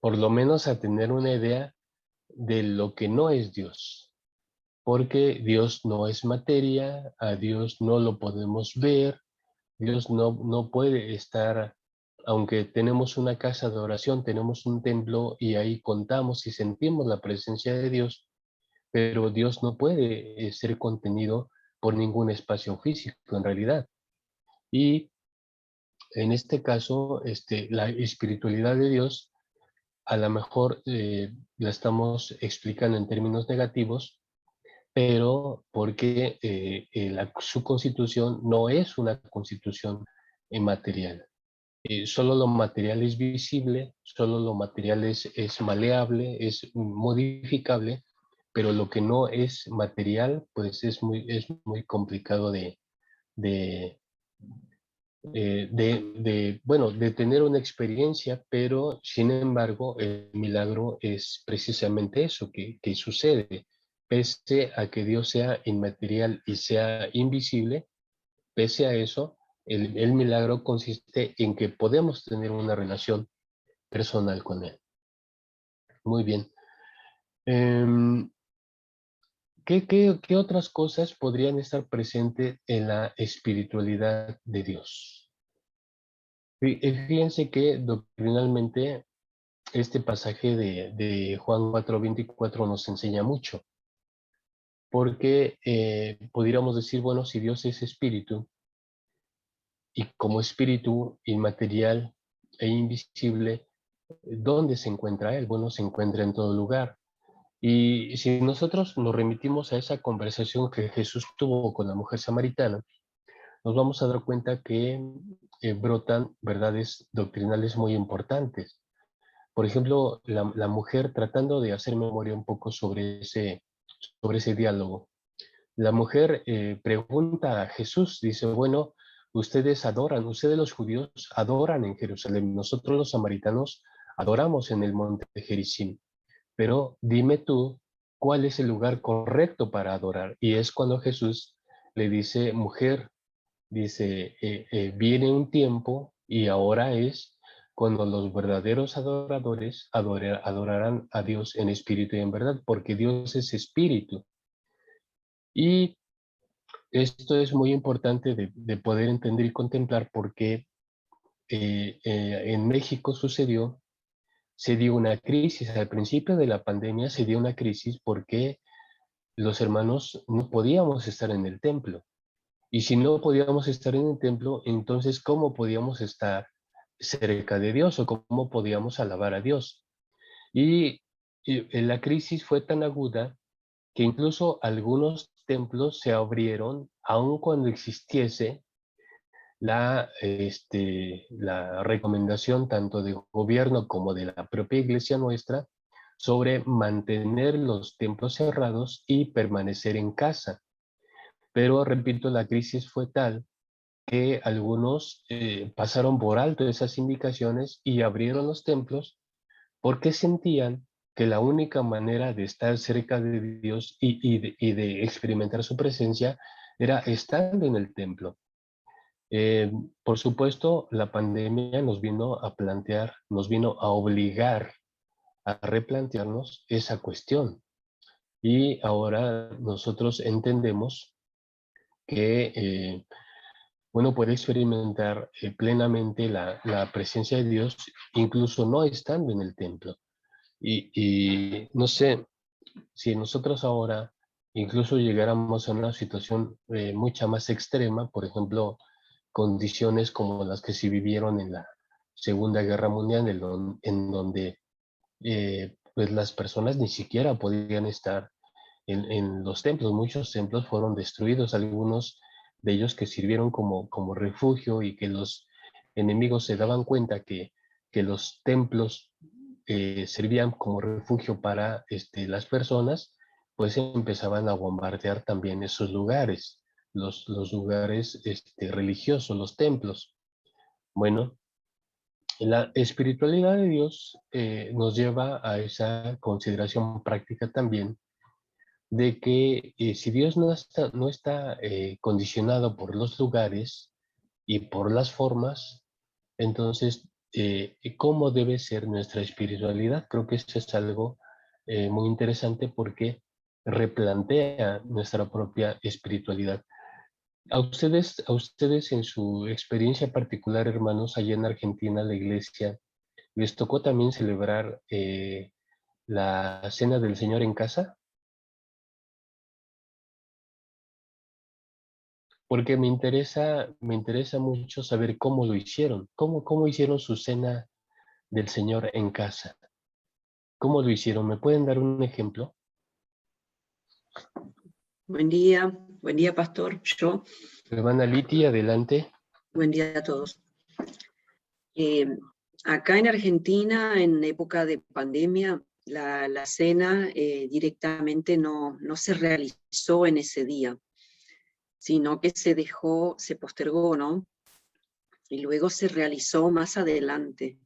por lo menos a tener una idea de lo que no es Dios, porque Dios no es materia, a Dios no lo podemos ver, Dios no puede estar, aunque tenemos una casa de oración, tenemos un templo y ahí contamos y sentimos la presencia de Dios, pero Dios no puede ser contenido por ningún espacio físico en realidad. Y en este caso, la espiritualidad de Dios, a lo mejor la estamos explicando en términos negativos, pero porque su constitución no es una constitución material. Solo lo material es visible, solo lo material es maleable, es modificable, pero lo que no es material, pues es muy complicado de, bueno, de tener una experiencia, pero sin embargo el milagro es precisamente eso que sucede. Pese a que Dios sea inmaterial y sea invisible, pese a eso, el milagro consiste en que podemos tener una relación personal con Él. Muy bien. Em, ¿Qué otras cosas podrían estar presentes en la espiritualidad de Dios? Fíjense que doctrinalmente este pasaje de Juan 4:24 nos enseña mucho, porque pudiéramos decir, bueno, si Dios es espíritu, y como espíritu inmaterial e invisible, ¿dónde se encuentra Él? Bueno, se encuentra en todo lugar. Y si nosotros nos remitimos a esa conversación que Jesús tuvo con la mujer samaritana, nos vamos a dar cuenta que brotan verdades doctrinales muy importantes. Por ejemplo, la mujer, tratando de hacer memoria un poco sobre ese diálogo, la mujer pregunta a Jesús, dice, bueno, ustedes los judíos adoran en Jerusalén, nosotros los samaritanos adoramos en el monte de Gerizim, pero dime tú, ¿cuál es el lugar correcto para adorar? Y es cuando Jesús le dice, mujer, dice, viene un tiempo y ahora es cuando los verdaderos adoradores adorarán a Dios en espíritu y en verdad, porque Dios es espíritu. Y esto es muy importante de poder entender y contemplar porque en México se dio una crisis, al principio de la pandemia se dio una crisis porque los hermanos no podíamos estar en el templo. Y si no podíamos estar en el templo, entonces ¿cómo podíamos estar cerca de Dios o cómo podíamos alabar a Dios? Y la crisis fue tan aguda que incluso algunos templos se abrieron aun cuando existiese la recomendación tanto del gobierno como de la propia iglesia nuestra sobre mantener los templos cerrados y permanecer en casa. Pero, repito, la crisis fue tal que algunos pasaron por alto esas indicaciones y abrieron los templos porque sentían que la única manera de estar cerca de Dios y de experimentar su presencia era estando en el templo. Por supuesto, la pandemia nos vino a plantear, nos vino a obligar a replantearnos esa cuestión. Y ahora nosotros entendemos que uno puede experimentar plenamente la presencia de Dios, incluso no estando en el templo. Y no sé, si nosotros ahora incluso llegáramos a una situación mucha más extrema, por ejemplo, condiciones como las que se vivieron en la Segunda Guerra Mundial, en donde pues las personas ni siquiera podían estar en los templos. Muchos templos fueron destruidos, algunos de ellos que sirvieron como refugio y que los enemigos se daban cuenta que los templos servían como refugio para las personas, pues empezaban a bombardear también esos lugares, los lugares religiosos, los templos. Bueno, la espiritualidad de Dios nos lleva a esa consideración práctica también de que si Dios no está condicionado por los lugares y por las formas, entonces, ¿cómo debe ser nuestra espiritualidad? Creo que eso es algo muy interesante porque replantea nuestra propia espiritualidad. A ustedes en su experiencia particular, hermanos, allá en Argentina, la iglesia, ¿les tocó también celebrar la Cena del Señor en casa? Porque me interesa mucho saber cómo lo hicieron, cómo hicieron su Cena del Señor en casa. ¿Cómo lo hicieron? ¿Me pueden dar un ejemplo? Buen día, pastor. Hermana Liti, adelante. Buen día a todos. Eh, Acá en Argentina, en época de pandemia, la cena directamente no se realizó en ese día, sino que se postergó, ¿no? Y luego se realizó más adelante.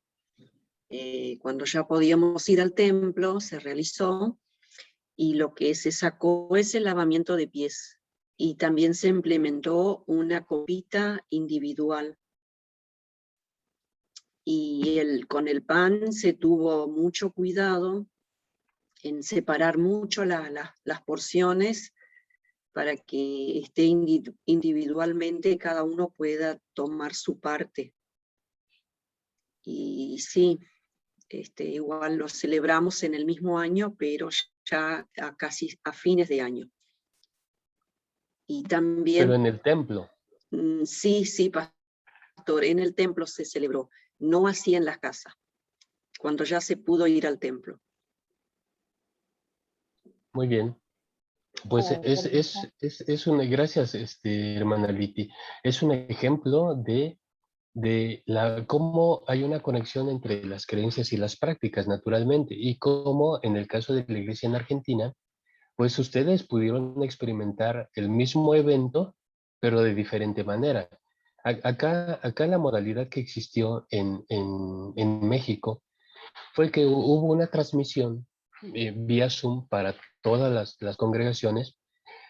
Cuando ya podíamos ir al templo, se realizó, y lo que se sacó es el lavamiento de pies. Y también se implementó una copita individual. Y con el pan se tuvo mucho cuidado en separar mucho las porciones para que esté individualmente, cada uno pueda tomar su parte. Y sí, igual lo celebramos en el mismo año, pero ya casi a fines de año. Y Pero también, en el templo. sí, pastor, en el templo se celebró, no así en la casa, cuando ya se pudo ir al templo. Muy bien. Pues Para organizar. es una, gracias, hermana Liti. Es un ejemplo de cómo hay una conexión entre las creencias y las prácticas, naturalmente, y cómo en el caso de la iglesia en Argentina, pues ustedes pudieron experimentar el mismo evento, pero de diferente manera. Acá la modalidad que existió en México fue que hubo una transmisión vía Zoom para todas las congregaciones,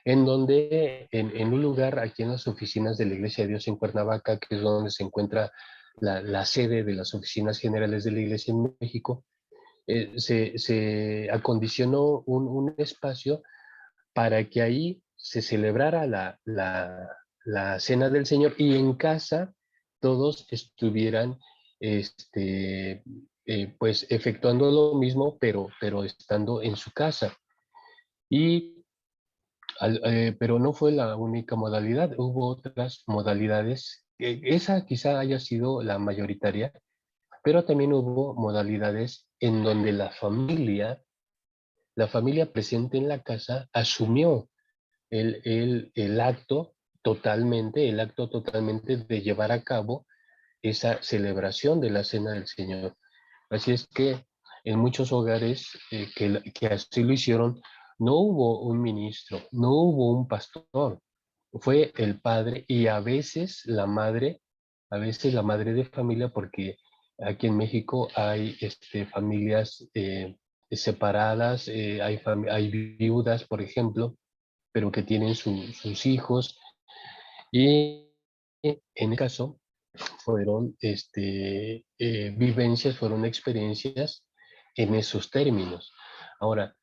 en donde en un lugar aquí en las oficinas de la Iglesia de Dios en Cuernavaca, que es donde se encuentra la sede de las oficinas generales de la Iglesia en México, se acondicionó un espacio para que ahí se celebrara la cena del Señor y en casa todos estuvieran pues efectuando lo mismo, pero estando en su casa. Y pero no fue la única modalidad, hubo otras modalidades. Esa quizá haya sido la mayoritaria, pero también hubo modalidades en donde la familia presente en la casa asumió el acto totalmente de llevar a cabo esa celebración de la Cena del Señor. Así es que en muchos hogares que así lo hicieron, no hubo un ministro, no hubo un pastor, fue el padre y a veces la madre de familia, porque aquí en México hay familias separadas, hay viudas, por ejemplo, pero que tienen sus hijos, y en el caso fueron vivencias, fueron experiencias en esos términos. Ahora,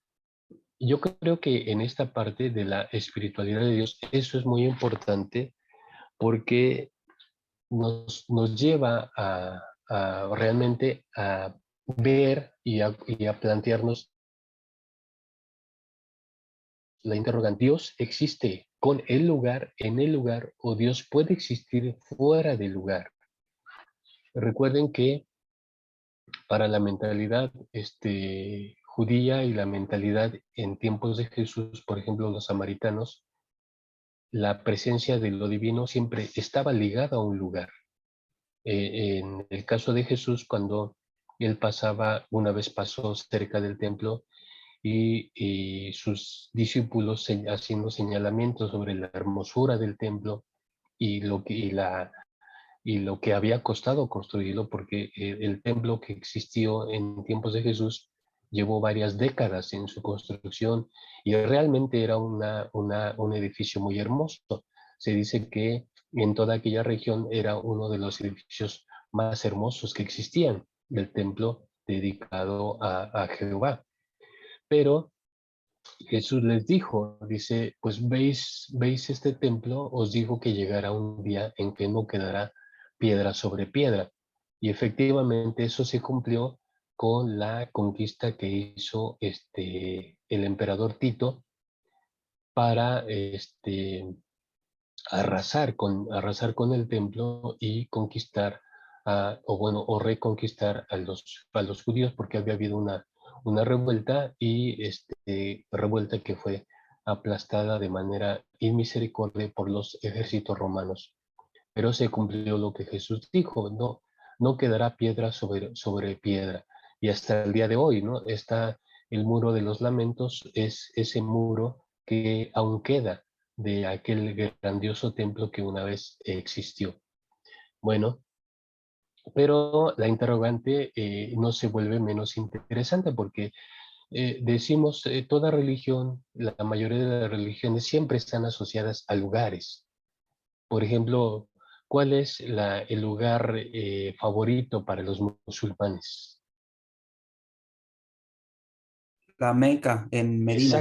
yo creo que en esta parte de la espiritualidad de Dios, eso es muy importante porque nos lleva a realmente a ver y a plantearnos la interrogante: ¿Dios existe con el lugar, en el lugar, o Dios puede existir fuera del lugar? Recuerden que para la mentalidad judía y la mentalidad en tiempos de Jesús, por ejemplo, los samaritanos, la presencia de lo divino siempre estaba ligada a un lugar. En el caso de Jesús, cuando él pasaba, una vez pasó cerca del templo y sus discípulos haciendo señalamientos sobre la hermosura del templo y lo que había costado construirlo, porque el templo que existió en tiempos de Jesús llevó varias décadas en su construcción y realmente era un edificio muy hermoso. Se dice que en toda aquella región era uno de los edificios más hermosos que existían, del templo dedicado a Jehová. Pero Jesús les dijo, dice, pues veis este templo, os digo que llegará un día en que no quedará piedra sobre piedra. Y efectivamente eso se cumplió con la conquista que hizo el emperador Tito para arrasar con el templo y conquistar, o reconquistar a los judíos, porque había habido una revuelta y revuelta que fue aplastada de manera inmisericordia por los ejércitos romanos. Pero se cumplió lo que Jesús dijo: no, no quedará piedra sobre piedra. Y hasta el día de hoy, ¿no? Está el muro de los lamentos, es ese muro que aún queda de aquel grandioso templo que una vez existió. Bueno, pero la interrogante no se vuelve menos interesante porque decimos, toda religión, la mayoría de las religiones siempre están asociadas a lugares. Por ejemplo, ¿cuál es el lugar favorito para los musulmanes? La Meca en Medina.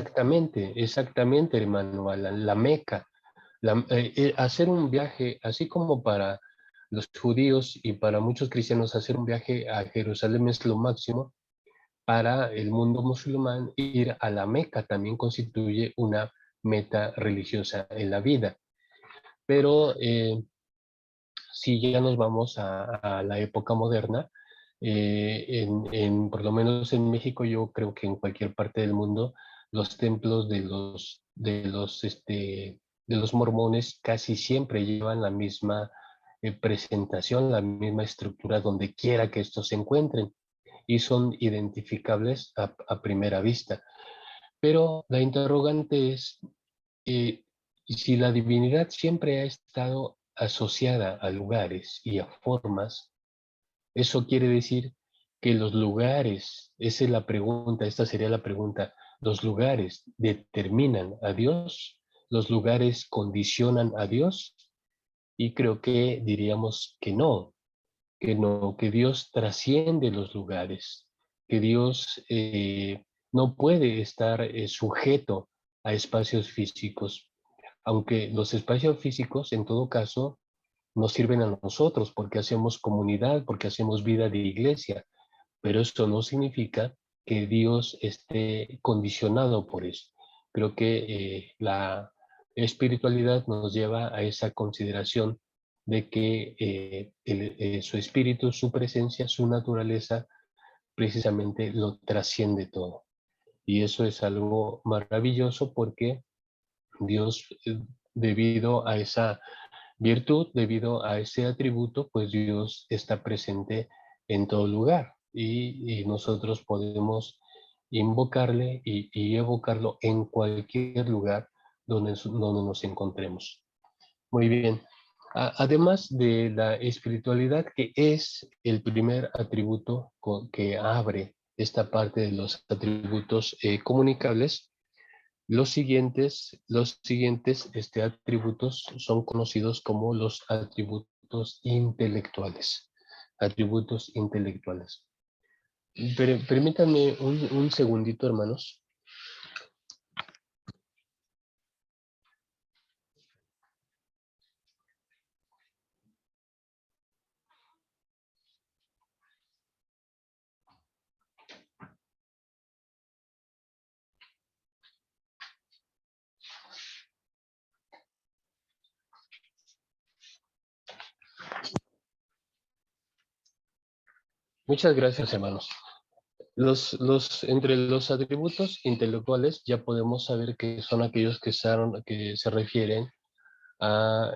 Exactamente, hermano, la Meca. Hacer un viaje, así como para los judíos y para muchos cristianos, hacer un viaje a Jerusalén es lo máximo. Para el mundo musulmán, ir a la Meca también constituye una meta religiosa en la vida. Pero si ya nos vamos a la época moderna, por lo menos en México, yo creo que en cualquier parte del mundo, los templos de los mormones casi siempre llevan la misma presentación, la misma estructura donde quiera que estos se encuentren y son identificables a primera vista. Pero la interrogante es, si la divinidad siempre ha estado asociada a lugares y a formas, eso quiere decir que los lugares, esa es la pregunta, esta sería la pregunta, ¿los lugares determinan a Dios? ¿Los lugares condicionan a Dios? Y creo que diríamos que no, que Dios trasciende los lugares, que Dios no puede estar sujeto a espacios físicos, aunque los espacios físicos en todo caso nos sirven a nosotros porque hacemos comunidad, porque hacemos vida de iglesia, pero esto no significa que Dios esté condicionado por eso. Creo que la espiritualidad nos lleva a esa consideración de que su espíritu, su presencia, su naturaleza, precisamente lo trasciende todo. Y eso es algo maravilloso porque Dios, debido a esa virtud, debido a ese atributo, pues Dios está presente en todo lugar y nosotros podemos invocarle y evocarlo en cualquier lugar donde nos encontremos. Muy bien. Además de la espiritualidad, que es el primer atributo que abre esta parte de los atributos comunicables, los siguientes atributos son conocidos como los atributos intelectuales. Atributos intelectuales. Permítanme un segundito, hermanos. Muchas gracias, hermanos. Entre los atributos intelectuales ya podemos saber que son aquellos que se refieren a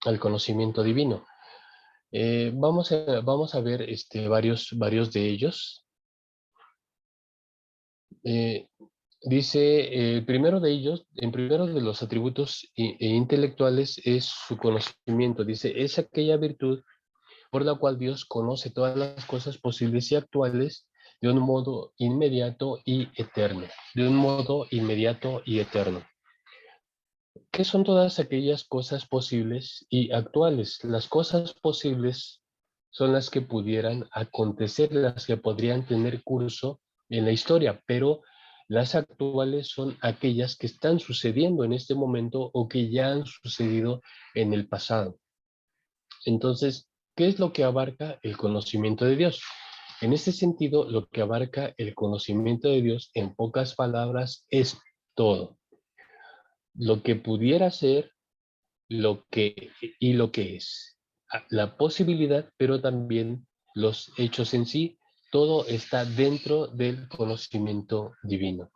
al conocimiento divino. Vamos a ver varios de ellos. Dice, el primero de ellos, en primero de los atributos intelectuales es su conocimiento. Dice, es aquella virtud por la cual Dios conoce todas las cosas posibles y actuales de un modo inmediato y eterno. De un modo inmediato y eterno. ¿Qué son todas aquellas cosas posibles y actuales? Las cosas posibles son las que pudieran acontecer, las que podrían tener curso en la historia, pero las actuales son aquellas que están sucediendo en este momento o que ya han sucedido en el pasado. Entonces, ¿qué es lo que abarca el conocimiento de Dios? En este sentido, lo que abarca el conocimiento de Dios, en pocas palabras, es todo. Lo que pudiera ser, lo que es. La posibilidad, pero también los hechos en sí, todo está dentro del conocimiento divino.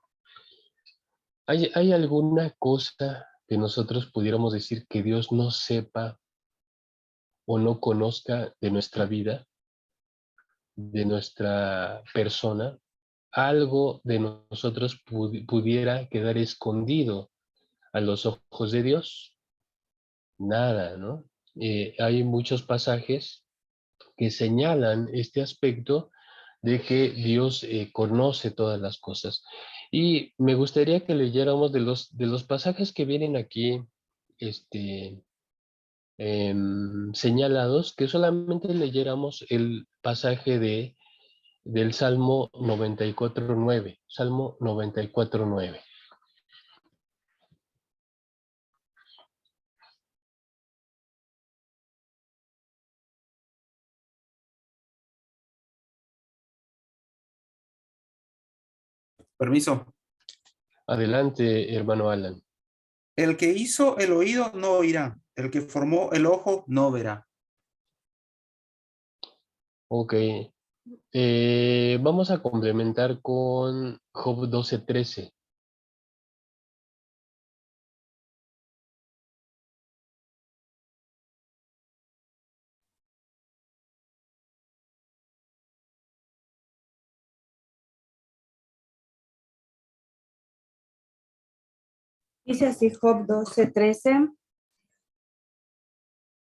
¿Hay alguna cosa que nosotros pudiéramos decir que Dios no sepa o no conozca de nuestra vida, de nuestra persona, algo de nosotros pudiera quedar escondido a los ojos de Dios. Nada, ¿no? Hay muchos pasajes que señalan este aspecto de que Dios conoce todas las cosas. Y me gustaría que leyéramos de los pasajes que vienen aquí señalados, que solamente leyéramos el pasaje del Salmo 94:9. Salmo 94:9. Permiso. Adelante, hermano Alan. El que hizo el oído no oirá, el que formó el ojo no verá. Ok. Vamos a complementar con Job 12:13. Dice así Job 12:13.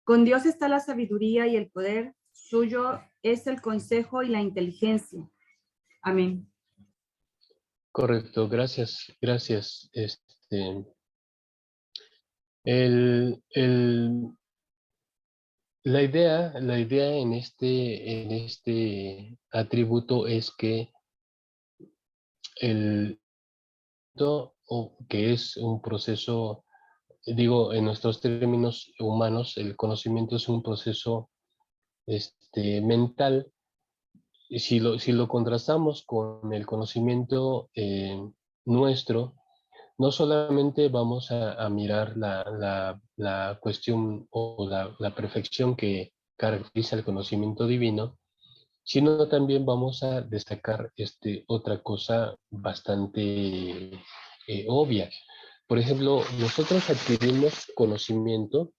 Con Dios está la sabiduría y el poder, suyo es el consejo y la inteligencia. Amén. Correcto, gracias, gracias. La idea en este atributo es que el o que es un proceso, digo, en nuestros términos humanos, el conocimiento es un proceso mental. Y si lo contrastamos con el conocimiento nuestro, no solamente vamos a mirar la cuestión o la perfección que caracteriza el conocimiento divino, sino también vamos a destacar otra cosa bastante obvia. Por ejemplo, nosotros adquirimos conocimiento,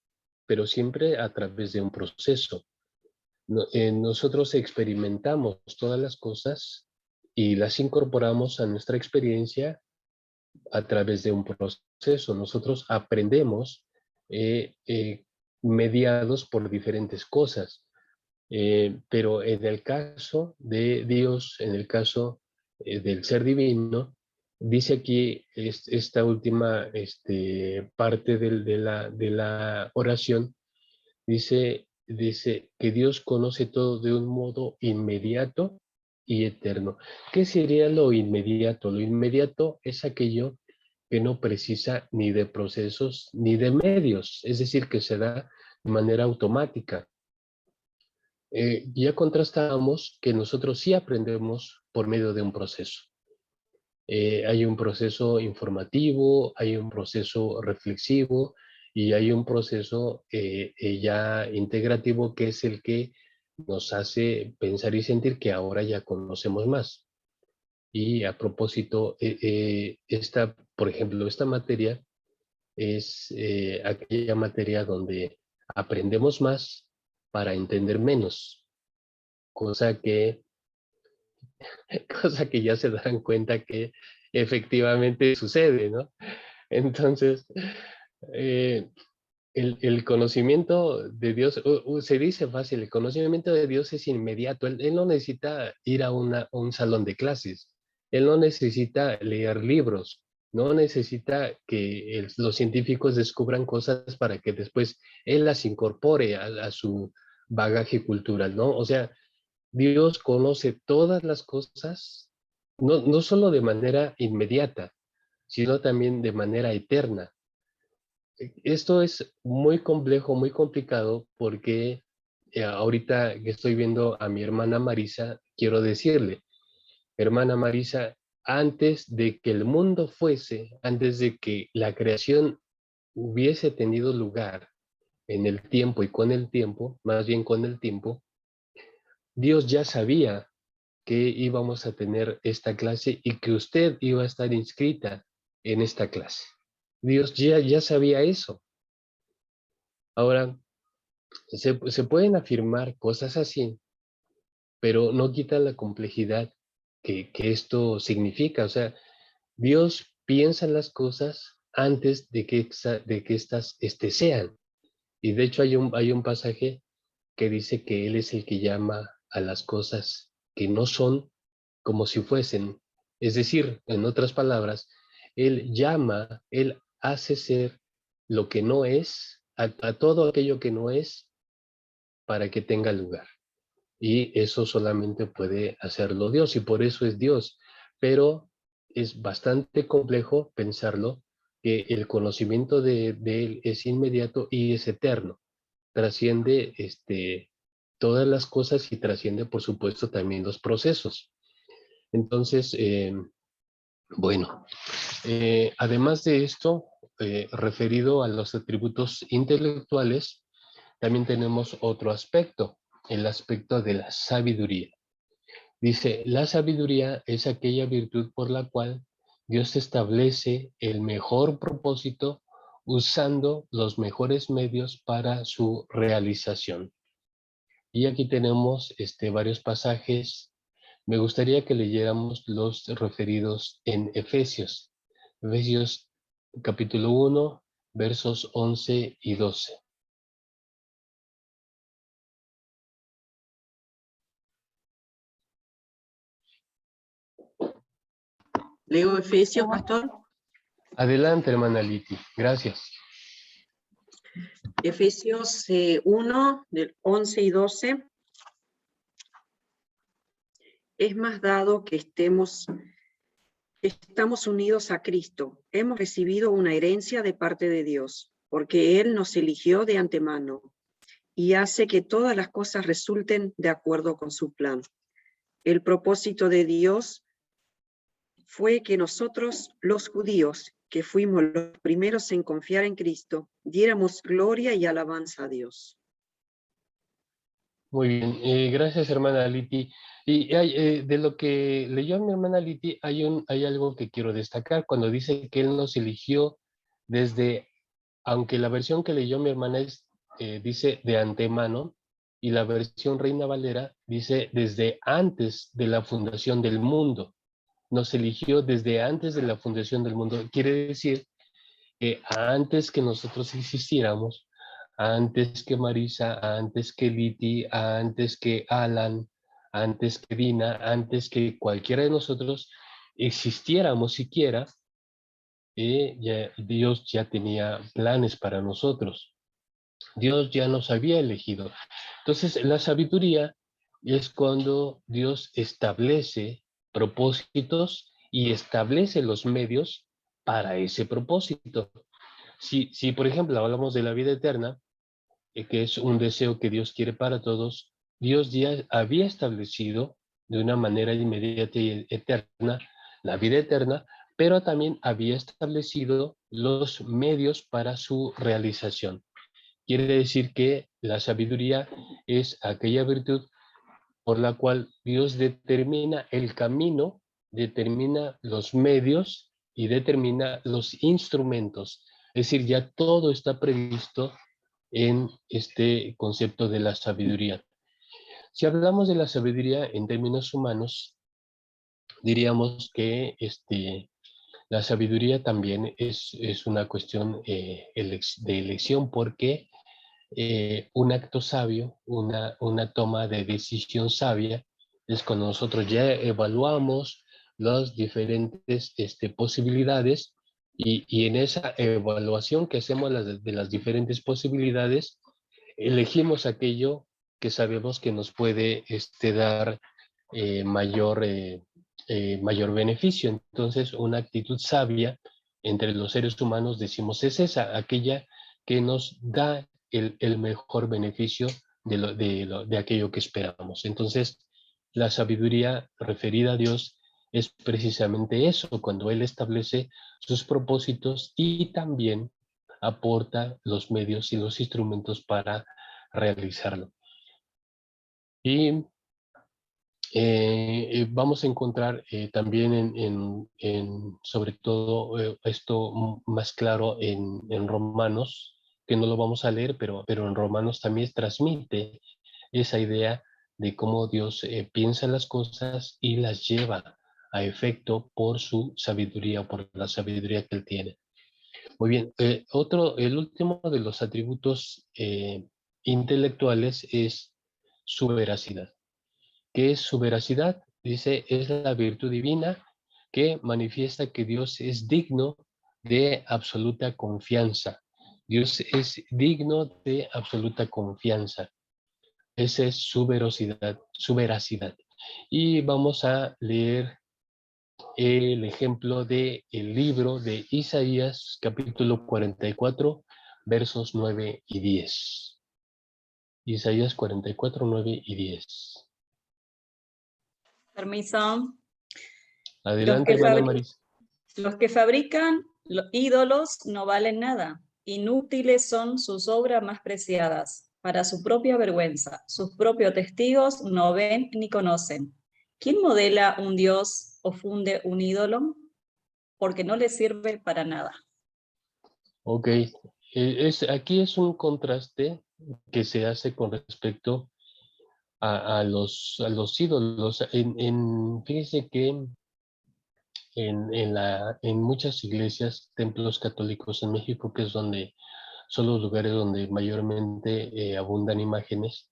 pero siempre a través de un proceso. Nosotros experimentamos todas las cosas y las incorporamos a nuestra experiencia a través de un proceso. Nosotros aprendemos mediados por diferentes cosas. Pero en el caso de Dios, en el caso del ser divino, dice aquí esta última parte de la oración, dice que Dios conoce todo de un modo inmediato y eterno. ¿Qué sería lo inmediato? Lo inmediato es aquello que no precisa ni de procesos ni de medios, es decir, que se da de manera automática. Ya contrastábamos que nosotros sí aprendemos por medio de un proceso. Hay un proceso informativo, hay un proceso reflexivo y hay un proceso ya integrativo, que es el que nos hace pensar y sentir que ahora ya conocemos más. Y a propósito, por ejemplo, esta materia es aquella materia donde aprendemos más para entender menos, cosa que cosa que ya se darán cuenta que efectivamente sucede, ¿no? Entonces, eh, el conocimiento de Dios, se dice fácil, el conocimiento de Dios es inmediato. Él no necesita ir a un salón de clases, él no necesita leer libros, no necesita que los científicos descubran cosas para que después él las incorpore a su bagaje cultural, ¿no? O sea, Dios conoce todas las cosas, no solo de manera inmediata, sino también de manera eterna. Esto es muy complejo, muy complicado, porque ahorita que estoy viendo a mi hermana Marisa, quiero decirle, hermana Marisa, antes de que el mundo fuese, antes de que la creación hubiese tenido lugar en el tiempo y con el tiempo, más bien con el tiempo, Dios ya sabía que íbamos a tener esta clase y que usted iba a estar inscrita en esta clase. Dios ya sabía eso. Ahora, Se pueden afirmar cosas así, pero no quita la complejidad que esto significa. O sea, Dios piensa las cosas antes de que éstas sean. Y de hecho hay un pasaje que dice que Él es el que llama a las cosas que no son como si fuesen. Es decir, en otras palabras, Él llama, Él hace ser lo que no es, a todo aquello que no es, para que tenga lugar. Y eso solamente puede hacerlo Dios, y por eso es Dios. Pero es bastante complejo pensarlo, que el conocimiento de Él es inmediato y es eterno. Trasciende todas las cosas y trasciende, por supuesto, también los procesos. Entonces, bueno, además de esto, referido a los atributos intelectuales, también tenemos otro aspecto, el aspecto de la sabiduría. Dice, la sabiduría es aquella virtud por la cual Dios establece el mejor propósito usando los mejores medios para su realización. Y aquí tenemos varios pasajes. Me gustaría que leyéramos los referidos en Efesios. Efesios capítulo 1, versos 11 y 12. Leo Efesios, pastor. Adelante, hermana Liti. Gracias. Efesios 1, del 11 y 12. Es más dado que estamos unidos a Cristo. Hemos recibido una herencia de parte de Dios, porque Él nos eligió de antemano y hace que todas las cosas resulten de acuerdo con su plan. El propósito de Dios fue que nosotros, los judíos, que fuimos los primeros en confiar en Cristo, diéramos gloria y alabanza a Dios. Muy bien, gracias, hermana Liti. Y de lo que leyó mi hermana Liti, hay algo que quiero destacar cuando dice que Él nos eligió desde, aunque la versión que leyó mi hermana dice de antemano, y la versión Reina Valera dice desde antes de la fundación del mundo. Nos eligió desde antes de la fundación del mundo. Quiere decir que antes que nosotros existiéramos, antes que Marisa, antes que Liti, antes que Alan, antes que Dina, antes que cualquiera de nosotros existiéramos siquiera, Dios ya tenía planes para nosotros. Dios ya nos había elegido. Entonces, la sabiduría es cuando Dios establece propósitos y establece los medios para ese propósito. Si por ejemplo, hablamos de la vida eterna, que es un deseo que Dios quiere para todos, Dios ya había establecido de una manera inmediata y eterna la vida eterna, pero también había establecido los medios para su realización. Quiere decir que la sabiduría es aquella virtud por la cual Dios determina el camino, determina los medios y determina los instrumentos. Es decir, ya todo está previsto en este concepto de la sabiduría. Si hablamos de la sabiduría en términos humanos, diríamos que la sabiduría también es una cuestión de elección, porque un acto sabio, una toma de decisión sabia, es cuando nosotros ya evaluamos las diferentes posibilidades, y en esa evaluación que hacemos de las diferentes posibilidades, elegimos aquello que sabemos que nos puede dar mayor beneficio. Entonces, una actitud sabia entre los seres humanos, decimos, es esa, aquella que nos da el mejor beneficio de aquello que esperamos. Entonces, la sabiduría referida a Dios es precisamente eso, cuando Él establece sus propósitos y también aporta los medios y los instrumentos para realizarlo. Y vamos a encontrar también sobre todo esto más claro en Romanos, que no lo vamos a leer, pero en Romanos también transmite esa idea de cómo Dios piensa las cosas y las lleva a efecto por su sabiduría, por la sabiduría que Él tiene. Muy bien, el último de los atributos intelectuales es su veracidad. ¿Qué es su veracidad? Dice, es la virtud divina que manifiesta que Dios es digno de absoluta confianza. Dios es digno de absoluta confianza. Esa es su veracidad, su veracidad. Y vamos a leer el ejemplo del libro de Isaías, capítulo 44, versos 9 y 10. Isaías 44, 9 y 10. Permiso. Adelante, hermana Marisa. Los que fabrican los ídolos no valen nada. Inútiles son sus obras más preciadas. Para su propia vergüenza, sus propios testigos no ven ni conocen. ¿Quién modela un dios o funde un ídolo? Porque no le sirve para nada. Ok, aquí es un contraste que se hace con respecto a los ídolos. Fíjense que en muchas iglesias, templos católicos en México, que es donde son los lugares donde mayormente abundan imágenes,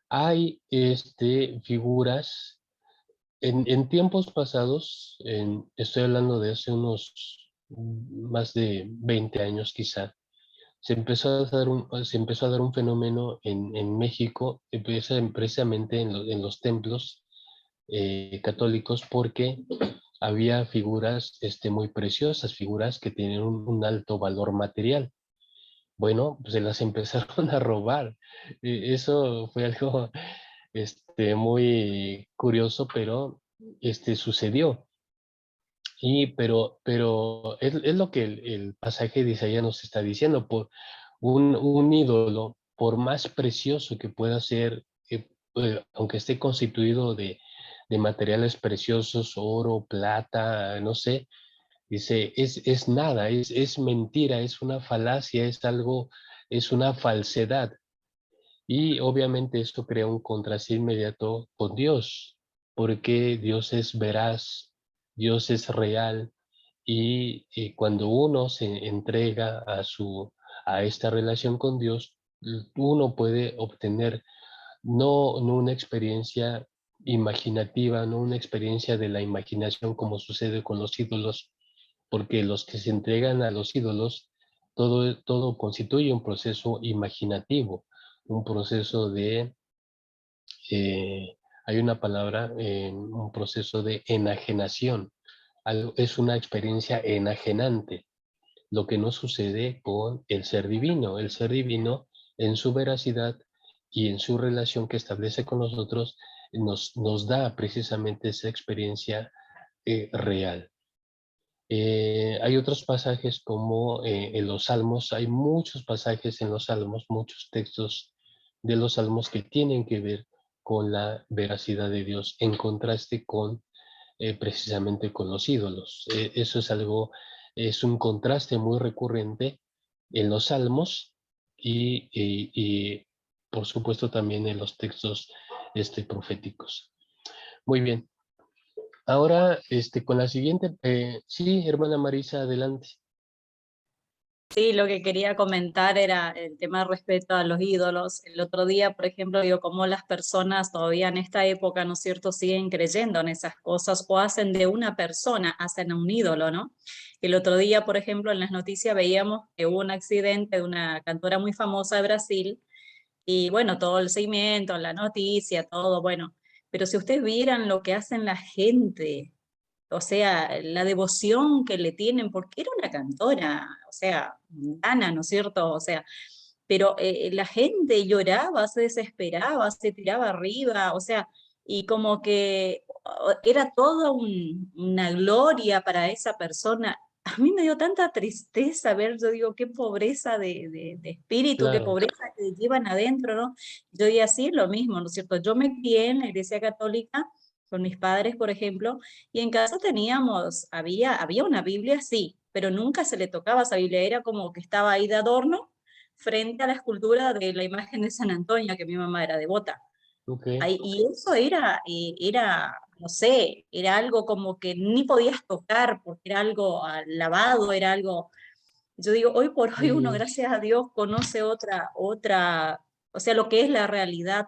hay figuras. En tiempos pasados, estoy hablando de hace unos más de 20 años quizá, se empezó a dar un fenómeno en México, precisamente en los templos católicos, porque había figuras muy preciosas, figuras que tenían un alto valor material. Bueno, pues se las empezaron a robar. Eso fue algo muy curioso, pero sucedió. Pero es lo que el pasaje de Isaías nos está diciendo. Por un ídolo, por más precioso que pueda ser, aunque esté constituido de materiales preciosos, oro, plata, no sé, dice, es nada, es mentira, es una falacia, es algo, es una falsedad. Y obviamente esto crea un contraste inmediato con Dios, porque Dios es veraz, Dios es real, y cuando uno se entrega a esta relación con Dios, uno puede obtener no una experiencia imaginativa, no una experiencia de la imaginación como sucede con los ídolos, porque los que se entregan a los ídolos, todo constituye un proceso imaginativo, un proceso hay una palabra, un proceso de enajenación. Es una experiencia enajenante, lo que no sucede con el ser divino. El ser divino, en su veracidad y en su relación que establece con nosotros, nos da precisamente esa experiencia real. Hay otros pasajes como en los Salmos, hay muchos pasajes en los Salmos, muchos textos de los Salmos que tienen que ver con la veracidad de Dios, en contraste con precisamente con los ídolos. Eso es un contraste muy recurrente en los Salmos y por supuesto también en los textos proféticos. Muy bien. Ahora, con la siguiente, sí, hermana Marisa, adelante. Sí, lo que quería comentar era el tema respecto a los ídolos. El otro día, por ejemplo, digo, cómo las personas todavía en esta época, ¿no es cierto?, siguen creyendo en esas cosas o hacen de una persona, hacen a un ídolo, ¿no? El otro día, por ejemplo, en las noticias veíamos que hubo un accidente de una cantora muy famosa de Brasil y bueno, todo el seguimiento, la noticia, todo, bueno. Pero si ustedes vieran lo que hacen la gente, o sea, la devoción que le tienen, porque era una cantora, o sea, mundana, ¿no es cierto? O sea, pero la gente lloraba, se desesperaba, se tiraba arriba, o sea, y como que era toda una gloria para esa persona. A mí me dio tanta tristeza ver, yo digo, qué pobreza de espíritu, qué Claro, pobreza que llevan adentro, ¿no? Yo digo así, lo mismo, ¿no es cierto? Yo me crié en la iglesia católica con mis padres, por ejemplo, y en casa teníamos, había una Biblia, sí, pero nunca se le tocaba esa Biblia, era como que estaba ahí de adorno, frente a la escultura de la imagen de San Antonio, que mi mamá era devota. Ok. Y eso era, no sé, era algo como que ni podías tocar porque era algo lavado, era algo... Yo digo, hoy por hoy uno, Mm, gracias a Dios, conoce o sea, lo que es la realidad.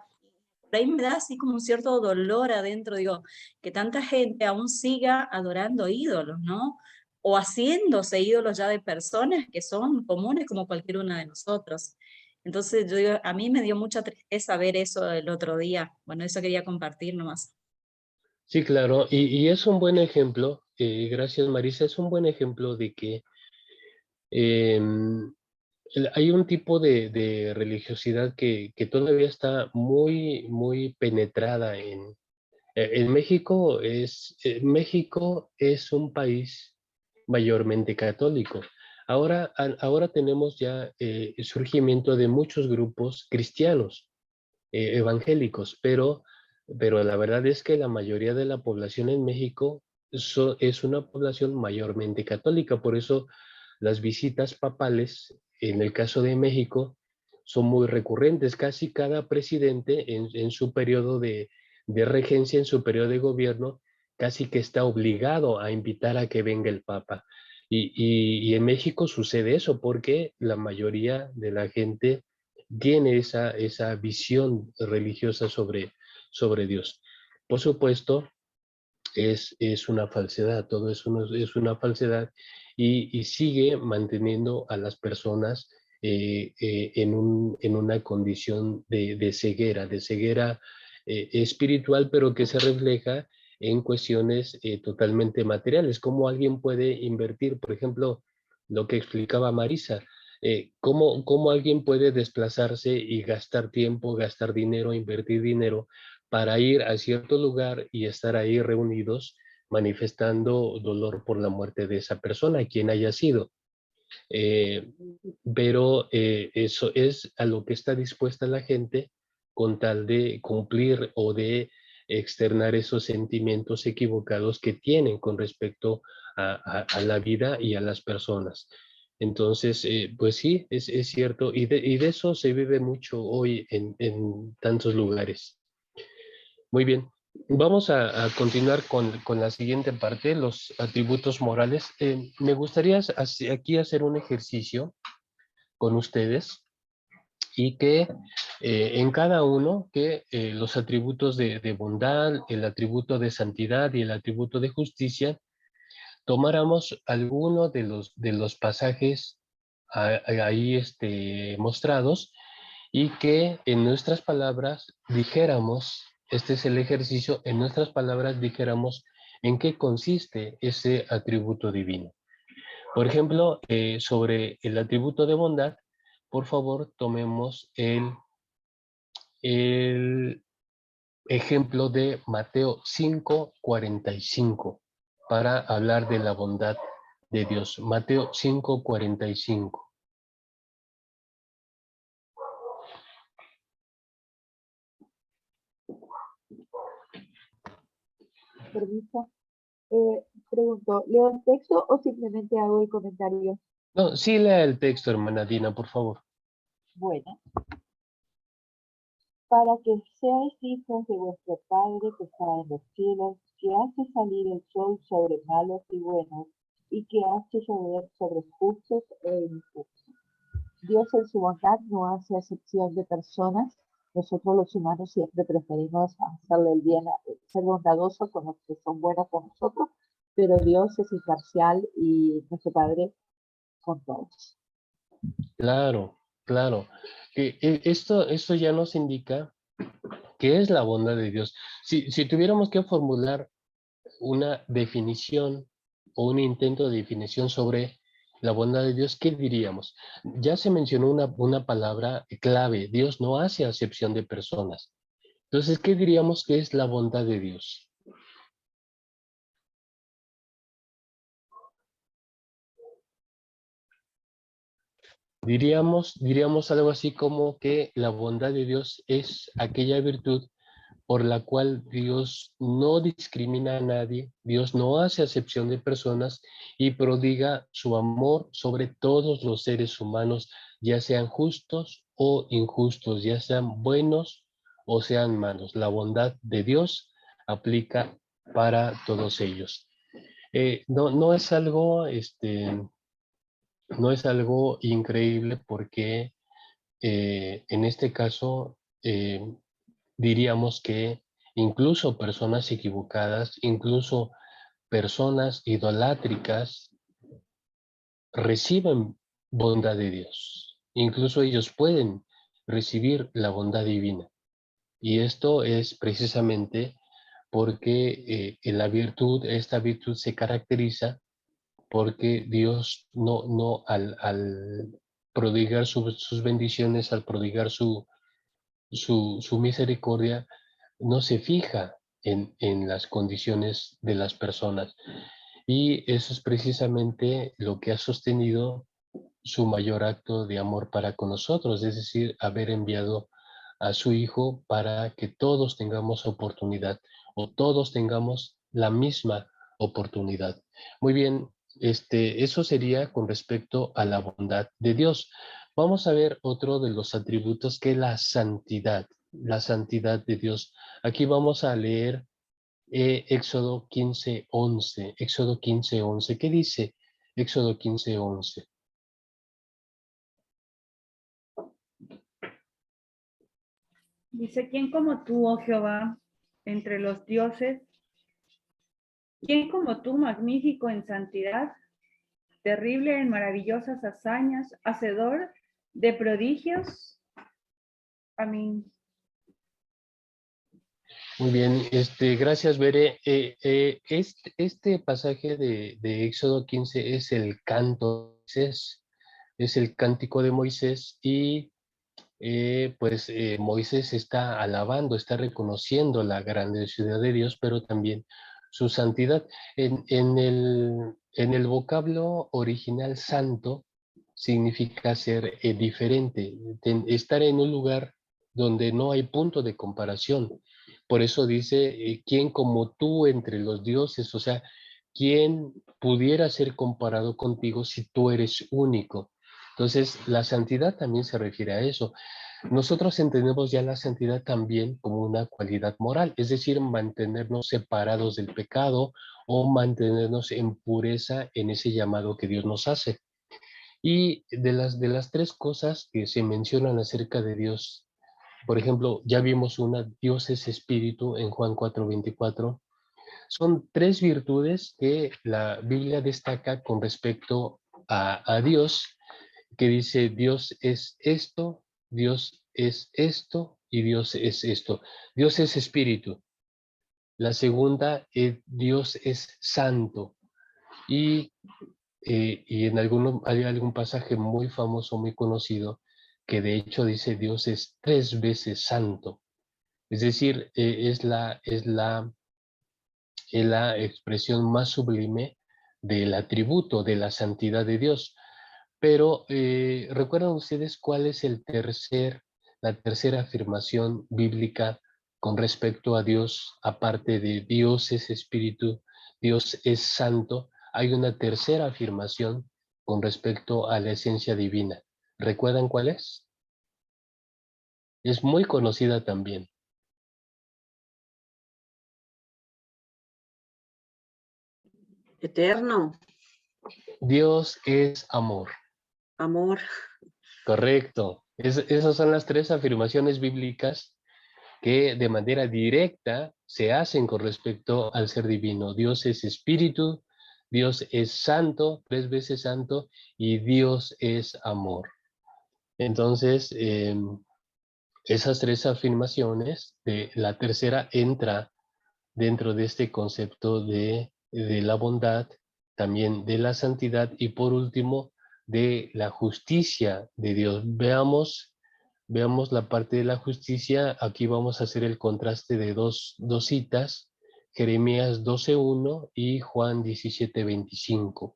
Por ahí me da así como un cierto dolor adentro, digo, que tanta gente aún siga adorando ídolos, ¿no? O haciéndose ídolos ya de personas que son comunes como cualquier una de nosotros. Entonces, yo digo, a mí me dio mucha tristeza ver eso el otro día. Bueno, eso quería compartir nomás. sí, claro, y es un buen ejemplo, gracias Marisa, es un buen ejemplo de que em, hay un tipo de religiosidad que todavía está muy, muy penetrada en México. México es un país mayormente católico. Ahora tenemos ya el surgimiento de muchos grupos cristianos, evangélicos, pero la verdad es que la mayoría de la población en México es una población mayormente católica. Por eso las visitas papales, en el caso de México, son muy recurrentes. Casi cada presidente en su periodo de regencia, en su periodo de gobierno, casi que está obligado a invitar a que venga el Papa. Y en México sucede eso porque la mayoría de la gente tiene esa visión religiosa sobre Dios. Por supuesto, es una falsedad, todo es una falsedad y sigue manteniendo a las personas en una condición de ceguera espiritual, pero que se refleja en cuestiones totalmente materiales. ¿Cómo alguien puede invertir, por ejemplo, lo que explicaba Marisa? ¿Cómo alguien puede desplazarse y gastar tiempo, gastar dinero, invertir dinero para ir a cierto lugar y estar ahí reunidos manifestando dolor por la muerte de esa persona, quien haya sido? Eh, pero eso es a lo que está dispuesta la gente con tal de cumplir o de externar esos sentimientos equivocados que tienen con respecto a la vida y a las personas. Entonces, pues sí, es cierto, y de eso se vive mucho hoy en tantos lugares. Muy bien. Vamos a continuar con la siguiente parte, los atributos morales. Me gustaría aquí hacer un ejercicio con ustedes y que en cada uno, que los atributos de bondad, el atributo de santidad y el atributo de justicia, tomáramos alguno de los pasajes ahí mostrados y que en nuestras palabras dijéramos, este es el ejercicio, en nuestras palabras dijéramos en qué consiste ese atributo divino. Por ejemplo, sobre el atributo de bondad, por favor, tomemos el ejemplo de Mateo 5:45 para hablar de la bondad de Dios. Mateo 5:45. Permiso. Pregunto, ¿leo el texto o simplemente hago el comentario? No, sí lea el texto, hermana Dina, por favor. Bueno, para que seáis hijos de vuestro Padre que está en los cielos, que hace salir el sol sobre malos y buenos, y que hace llover sobre justos e injustos. Dios en su bondad no hace acepción de personas. Nosotros los humanos siempre preferimos hacerle el bien, ser bondadosos con los que son buenos con nosotros, pero Dios es imparcial y nuestro Padre con todos. Claro, claro. Esto ya nos indica qué es la bondad de Dios. Si tuviéramos que formular una definición o un intento de definición sobre la bondad de Dios, ¿qué diríamos? Ya se mencionó una palabra clave: Dios no hace acepción de personas. Entonces, ¿qué diríamos que es la bondad de Dios? Diríamos algo así como que la bondad de Dios es aquella virtud por la cual Dios no discrimina a nadie, Dios no hace acepción de personas y prodiga su amor sobre todos los seres humanos, ya sean justos o injustos, ya sean buenos o sean malos. La bondad de Dios aplica para todos ellos. No es algo, no es algo increíble porque en este caso diríamos que incluso personas equivocadas, incluso personas idolátricas reciben bondad de Dios. Incluso ellos pueden recibir la bondad divina. Y esto es precisamente porque en esta virtud se caracteriza porque Dios no al prodigar sus bendiciones, al prodigar su misericordia, no se fija en las condiciones de las personas. Y eso es precisamente lo que ha sostenido su mayor acto de amor para con nosotros, es decir, haber enviado a su Hijo para que todos tengamos oportunidad o todos tengamos la misma oportunidad. Muy bien, eso sería con respecto a la bondad de Dios. Vamos a ver otro de los atributos que es la santidad de Dios. Aquí vamos a leer Éxodo 15:11. Éxodo 15:11. ¿Qué dice Éxodo 15:11? Dice, ¿quién como tú, oh Jehová, entre los dioses? ¿Quién como tú, magnífico en santidad, terrible en maravillosas hazañas, hacedor de prodigios? Amén. Muy bien, gracias, Bere. Este pasaje de Éxodo 15 es el canto de Moisés, es el cántico de Moisés y Moisés está alabando, está reconociendo la grandiosidad de Dios, pero también su santidad. En el vocablo original santo significa ser diferente, estar en un lugar donde no hay punto de comparación. Por eso dice, ¿quién como tú entre los dioses? O sea, ¿quién pudiera ser comparado contigo si tú eres único? Entonces, la santidad también se refiere a eso. Nosotros entendemos ya la santidad también como una cualidad moral, es decir, mantenernos separados del pecado o mantenernos en pureza en ese llamado que Dios nos hace. Y de las tres cosas que se mencionan acerca de Dios, por ejemplo, ya vimos una, Dios es espíritu en Juan 4:24. Son tres virtudes que la Biblia destaca con respecto a Dios, que dice Dios es esto, Dios es esto y Dios es esto. Dios es espíritu. La segunda es Dios es santo. Y hay algún pasaje muy famoso, muy conocido, que de hecho dice Dios es 3 veces santo. Es decir, es la expresión más sublime del atributo de la santidad de Dios. Pero, ¿recuerdan ustedes cuál es la tercera afirmación bíblica con respecto a Dios? Aparte de Dios es espíritu, Dios es santo, hay una tercera afirmación con respecto a la esencia divina. ¿Recuerdan cuál es? Es muy conocida también. Eterno, Dios es amor. amor. Correcto. Esas son las tres afirmaciones bíblicas que de manera directa se hacen con respecto al ser divino. Dios es espíritu, Dios es santo, 3 veces santo, y Dios es amor. Entonces, esas tres afirmaciones, la tercera entra dentro de este concepto de la bondad, también de la santidad y por último de la justicia de Dios. Veamos la parte de la justicia. Aquí vamos a hacer el contraste de dos citas, Jeremías 12:1 y Juan 17:25.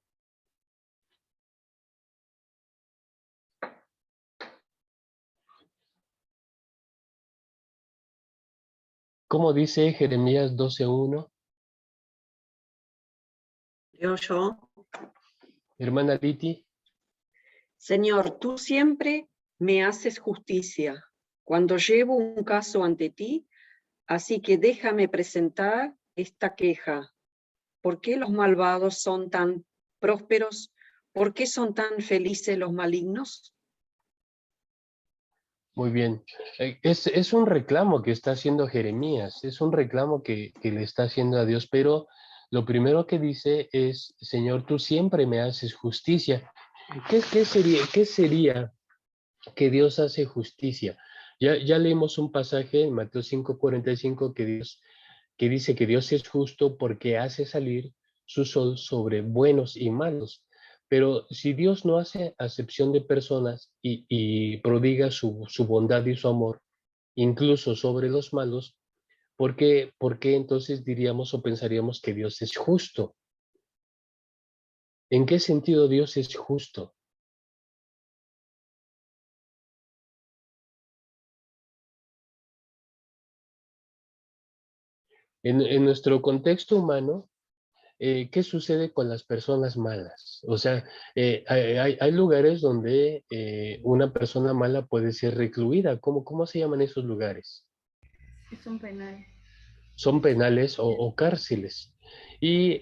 ¿Cómo dice Jeremías 12:1? Leo yo. Hermana Liti. Señor, tú siempre me haces justicia cuando llevo un caso ante ti, así que déjame presentar esta queja. ¿Por qué los malvados son tan prósperos? ¿Por qué son tan felices los malignos? Muy bien. Es un reclamo que está haciendo Jeremías, es un reclamo que le está haciendo a Dios, pero lo primero que dice es, Señor, tú siempre me haces justicia. ¿Qué sería que Dios hace justicia? Ya leímos un pasaje en Mateo 5:45 que dice que Dios es justo porque hace salir su sol sobre buenos y malos. Pero si Dios no hace acepción de personas y prodiga su bondad y su amor, incluso sobre los malos, por qué entonces diríamos o pensaríamos que Dios es justo? ¿En qué sentido Dios es justo? En nuestro contexto humano, ¿qué sucede con las personas malas? O sea, hay lugares donde una persona mala puede ser recluida. ¿Cómo se llaman esos lugares? Es un penal. Son penales o cárceles. Y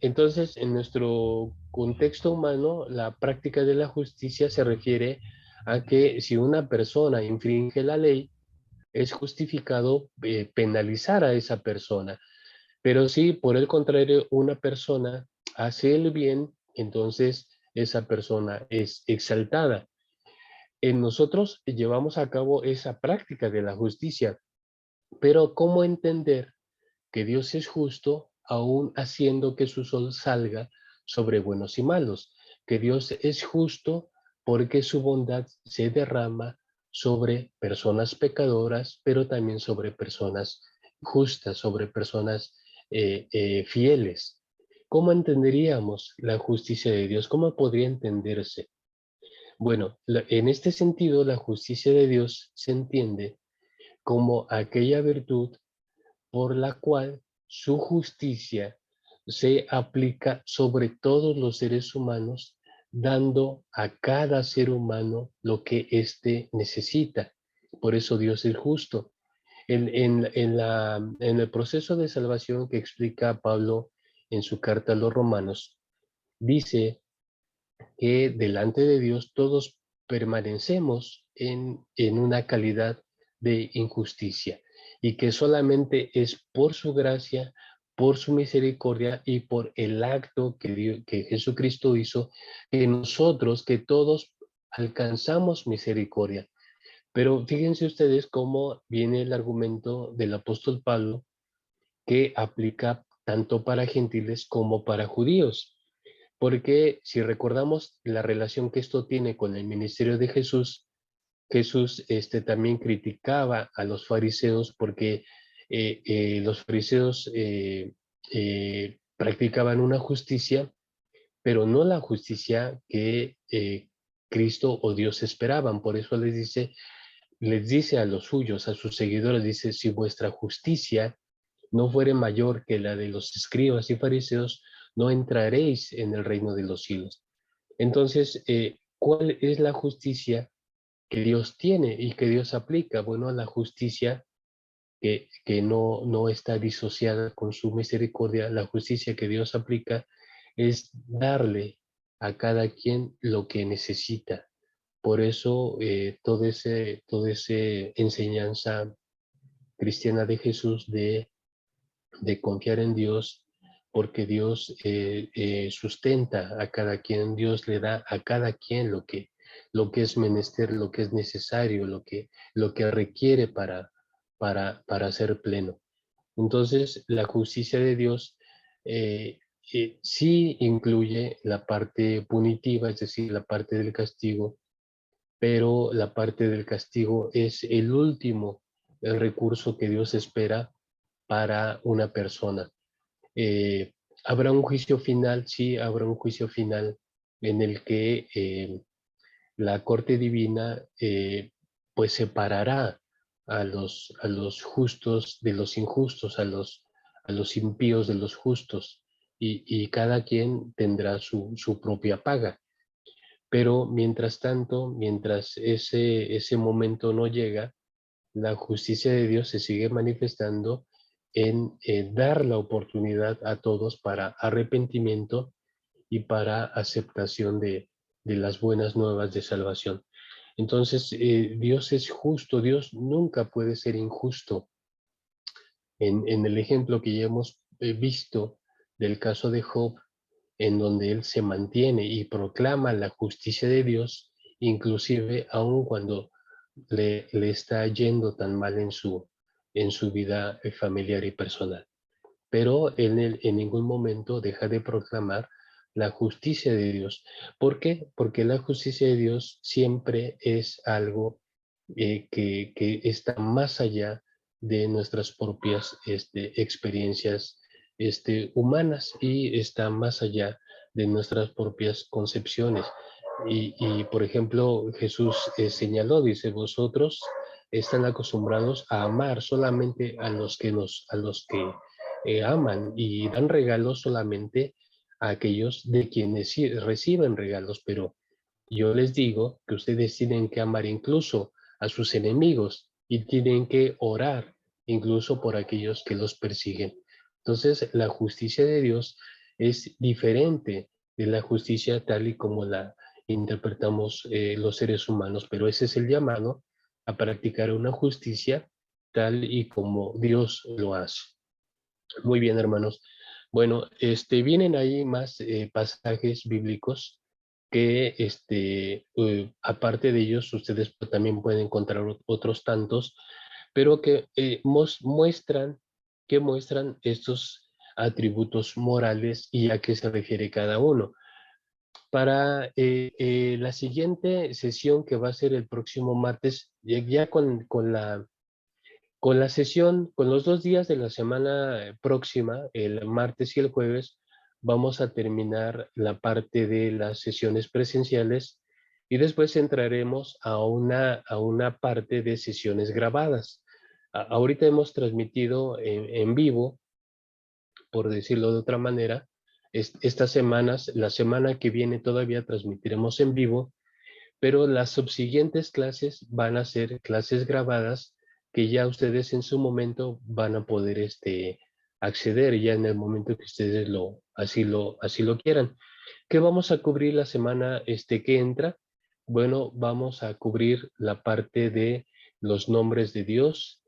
entonces, en nuestro contexto humano, la práctica de la justicia se refiere a que si una persona infringe la ley, es justificado penalizar a esa persona. Pero si por el contrario una persona hace el bien, entonces esa persona es exaltada. En nosotros llevamos a cabo esa práctica de la justicia, pero ¿cómo entender que Dios es justo aún haciendo que su sol salga sobre buenos y malos? Que Dios es justo porque su bondad se derrama sobre personas pecadoras, pero también sobre personas justas, sobre personas fieles. ¿Cómo entenderíamos la justicia de Dios? ¿Cómo podría entenderse? Bueno, en este sentido, la justicia de Dios se entiende como aquella virtud por la cual su justicia se aplica sobre todos los seres humanos, dando a cada ser humano lo que éste necesita. Por eso Dios es justo. En el proceso de salvación que explica Pablo en su carta a los Romanos, dice que delante de Dios todos permanecemos en una calidad de injusticia y que solamente es por su gracia, por su misericordia y por el acto que Jesucristo hizo, que nosotros, que todos alcanzamos misericordia. Pero fíjense ustedes cómo viene el argumento del apóstol Pablo que aplica tanto para gentiles como para judíos. Porque si recordamos la relación que esto tiene con el ministerio de Jesús, Jesús también criticaba a los fariseos porque los fariseos practicaban una justicia, pero no la justicia que Cristo o Dios esperaban. Por eso les dice a los suyos, a sus seguidores, dice, si vuestra justicia no fuere mayor que la de los escribas y fariseos, no entraréis en el reino de los cielos. Entonces, ¿cuál es la justicia que Dios tiene y que Dios aplica? Bueno, la justicia que no está disociada con su misericordia, la justicia que Dios aplica es darle a cada quien lo que necesita. Por eso, toda esa enseñanza cristiana de Jesús de confiar en Dios, porque Dios sustenta a cada quien, Dios le da a cada quien lo que es menester, lo que es necesario, lo que requiere para ser pleno. Entonces, la justicia de Dios sí incluye la parte punitiva, es decir, la parte del castigo, pero la parte del castigo es el recurso que Dios espera para una persona. ¿Habrá un juicio final? Sí, habrá un juicio final en el que la Corte Divina pues separará a los justos de los injustos, a los impíos de los justos, y cada quien tendrá su propia paga. Pero mientras tanto, mientras ese momento no llega, la justicia de Dios se sigue manifestando en dar la oportunidad a todos para arrepentimiento y para aceptación de las buenas nuevas de salvación. Entonces, Dios es justo, Dios nunca puede ser injusto. En el ejemplo que ya hemos visto del caso de Job, en donde él se mantiene y proclama la justicia de Dios, inclusive aun cuando le está yendo tan mal en su vida familiar y personal. Pero él en ningún momento deja de proclamar la justicia de Dios. ¿Por qué? Porque la justicia de Dios siempre es algo que está más allá de nuestras propias experiencias humanas, y está más allá de nuestras propias concepciones. Por ejemplo, Jesús señaló, dice, vosotros están acostumbrados a amar solamente a los que aman, y dan regalos solamente a aquellos de quienes reciben regalos, pero yo les digo que ustedes tienen que amar incluso a sus enemigos, y tienen que orar incluso por aquellos que los persiguen. Entonces, la justicia de Dios es diferente de la justicia tal y como la interpretamos los seres humanos, pero ese es el llamado a practicar una justicia tal y como Dios lo hace. Muy bien, hermanos. Bueno, vienen ahí más pasajes bíblicos que, aparte de ellos, ustedes también pueden encontrar otros tantos, pero que muestran estos atributos morales y a qué se refiere cada uno. Para la siguiente sesión, que va a ser el próximo martes, ya con la sesión, con los 2 días de la semana próxima, el martes y el jueves, vamos a terminar la parte de las sesiones presenciales, y después entraremos a una parte de sesiones grabadas. Ahorita hemos transmitido en vivo, por decirlo de otra manera, estas semanas. La semana que viene todavía transmitiremos en vivo, pero las subsiguientes clases van a ser clases grabadas, que ya ustedes en su momento van a poder acceder ya en el momento que ustedes así lo quieran. ¿Qué vamos a cubrir la semana que entra? Bueno, vamos a cubrir la parte de los nombres de Dios,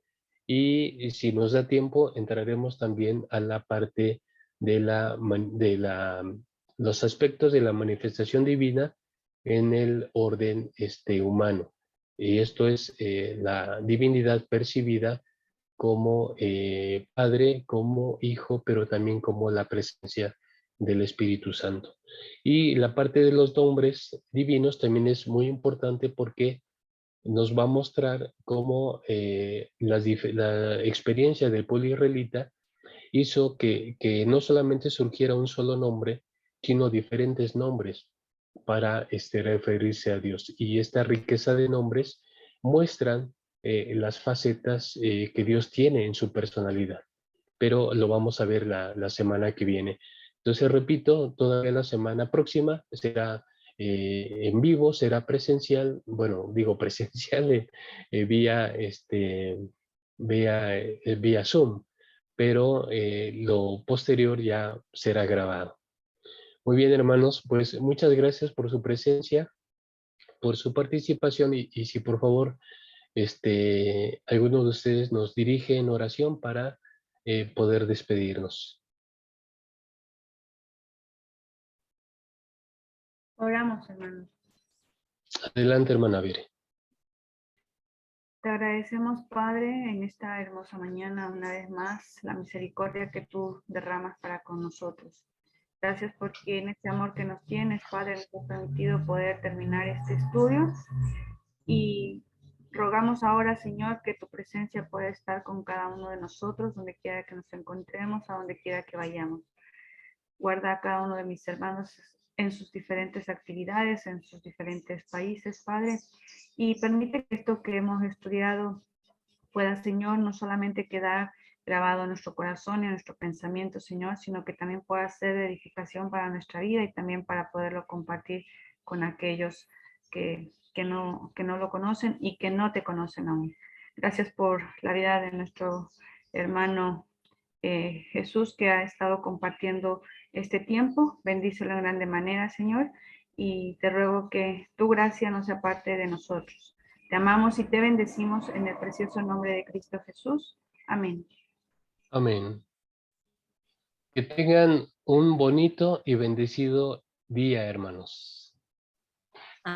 y si nos da tiempo entraremos también a la parte de los aspectos de la manifestación divina en el orden humano. Y esto es la divinidad percibida como Padre, como Hijo, pero también como la presencia del Espíritu Santo. Y la parte de los nombres divinos también es muy importante, porque nos va a mostrar cómo la experiencia del pueblo israelita hizo que no solamente surgiera un solo nombre, sino diferentes nombres para referirse a Dios. Y esta riqueza de nombres muestran las facetas que Dios tiene en su personalidad, pero lo vamos a ver la semana que viene. Entonces, repito, todavía la semana próxima será en vivo, será presencial, bueno, digo presencial vía Zoom, pero lo posterior ya será grabado. Muy bien, hermanos, pues muchas gracias por su presencia, por su participación, y si por favor alguno de ustedes nos dirige en oración para poder despedirnos. Oramos, hermanos. Adelante, hermana Vire. Te agradecemos, Padre, en esta hermosa mañana, una vez más, la misericordia que tú derramas para con nosotros. Gracias porque en este amor que nos tienes, Padre, nos has permitido poder terminar este estudio, y rogamos ahora, Señor, que tu presencia pueda estar con cada uno de nosotros, donde quiera que nos encontremos, a donde quiera que vayamos. Guarda a cada uno de mis hermanos en sus diferentes actividades, en sus diferentes países, Padre, y permite que esto que hemos estudiado pueda, Señor, no solamente quedar grabado en nuestro corazón y en nuestro pensamiento, Señor, sino que también pueda ser de edificación para nuestra vida y también para poderlo compartir con aquellos que no lo conocen y que no te conocen aún. Gracias por la vida de nuestro hermano Jesús, que ha estado compartiendo este tiempo. Bendícelo en grande manera, Señor, y te ruego que tu gracia no sea parte de nosotros. Te amamos y te bendecimos en el precioso nombre de Cristo Jesús. Amén. Amén. Que tengan un bonito y bendecido día, hermanos.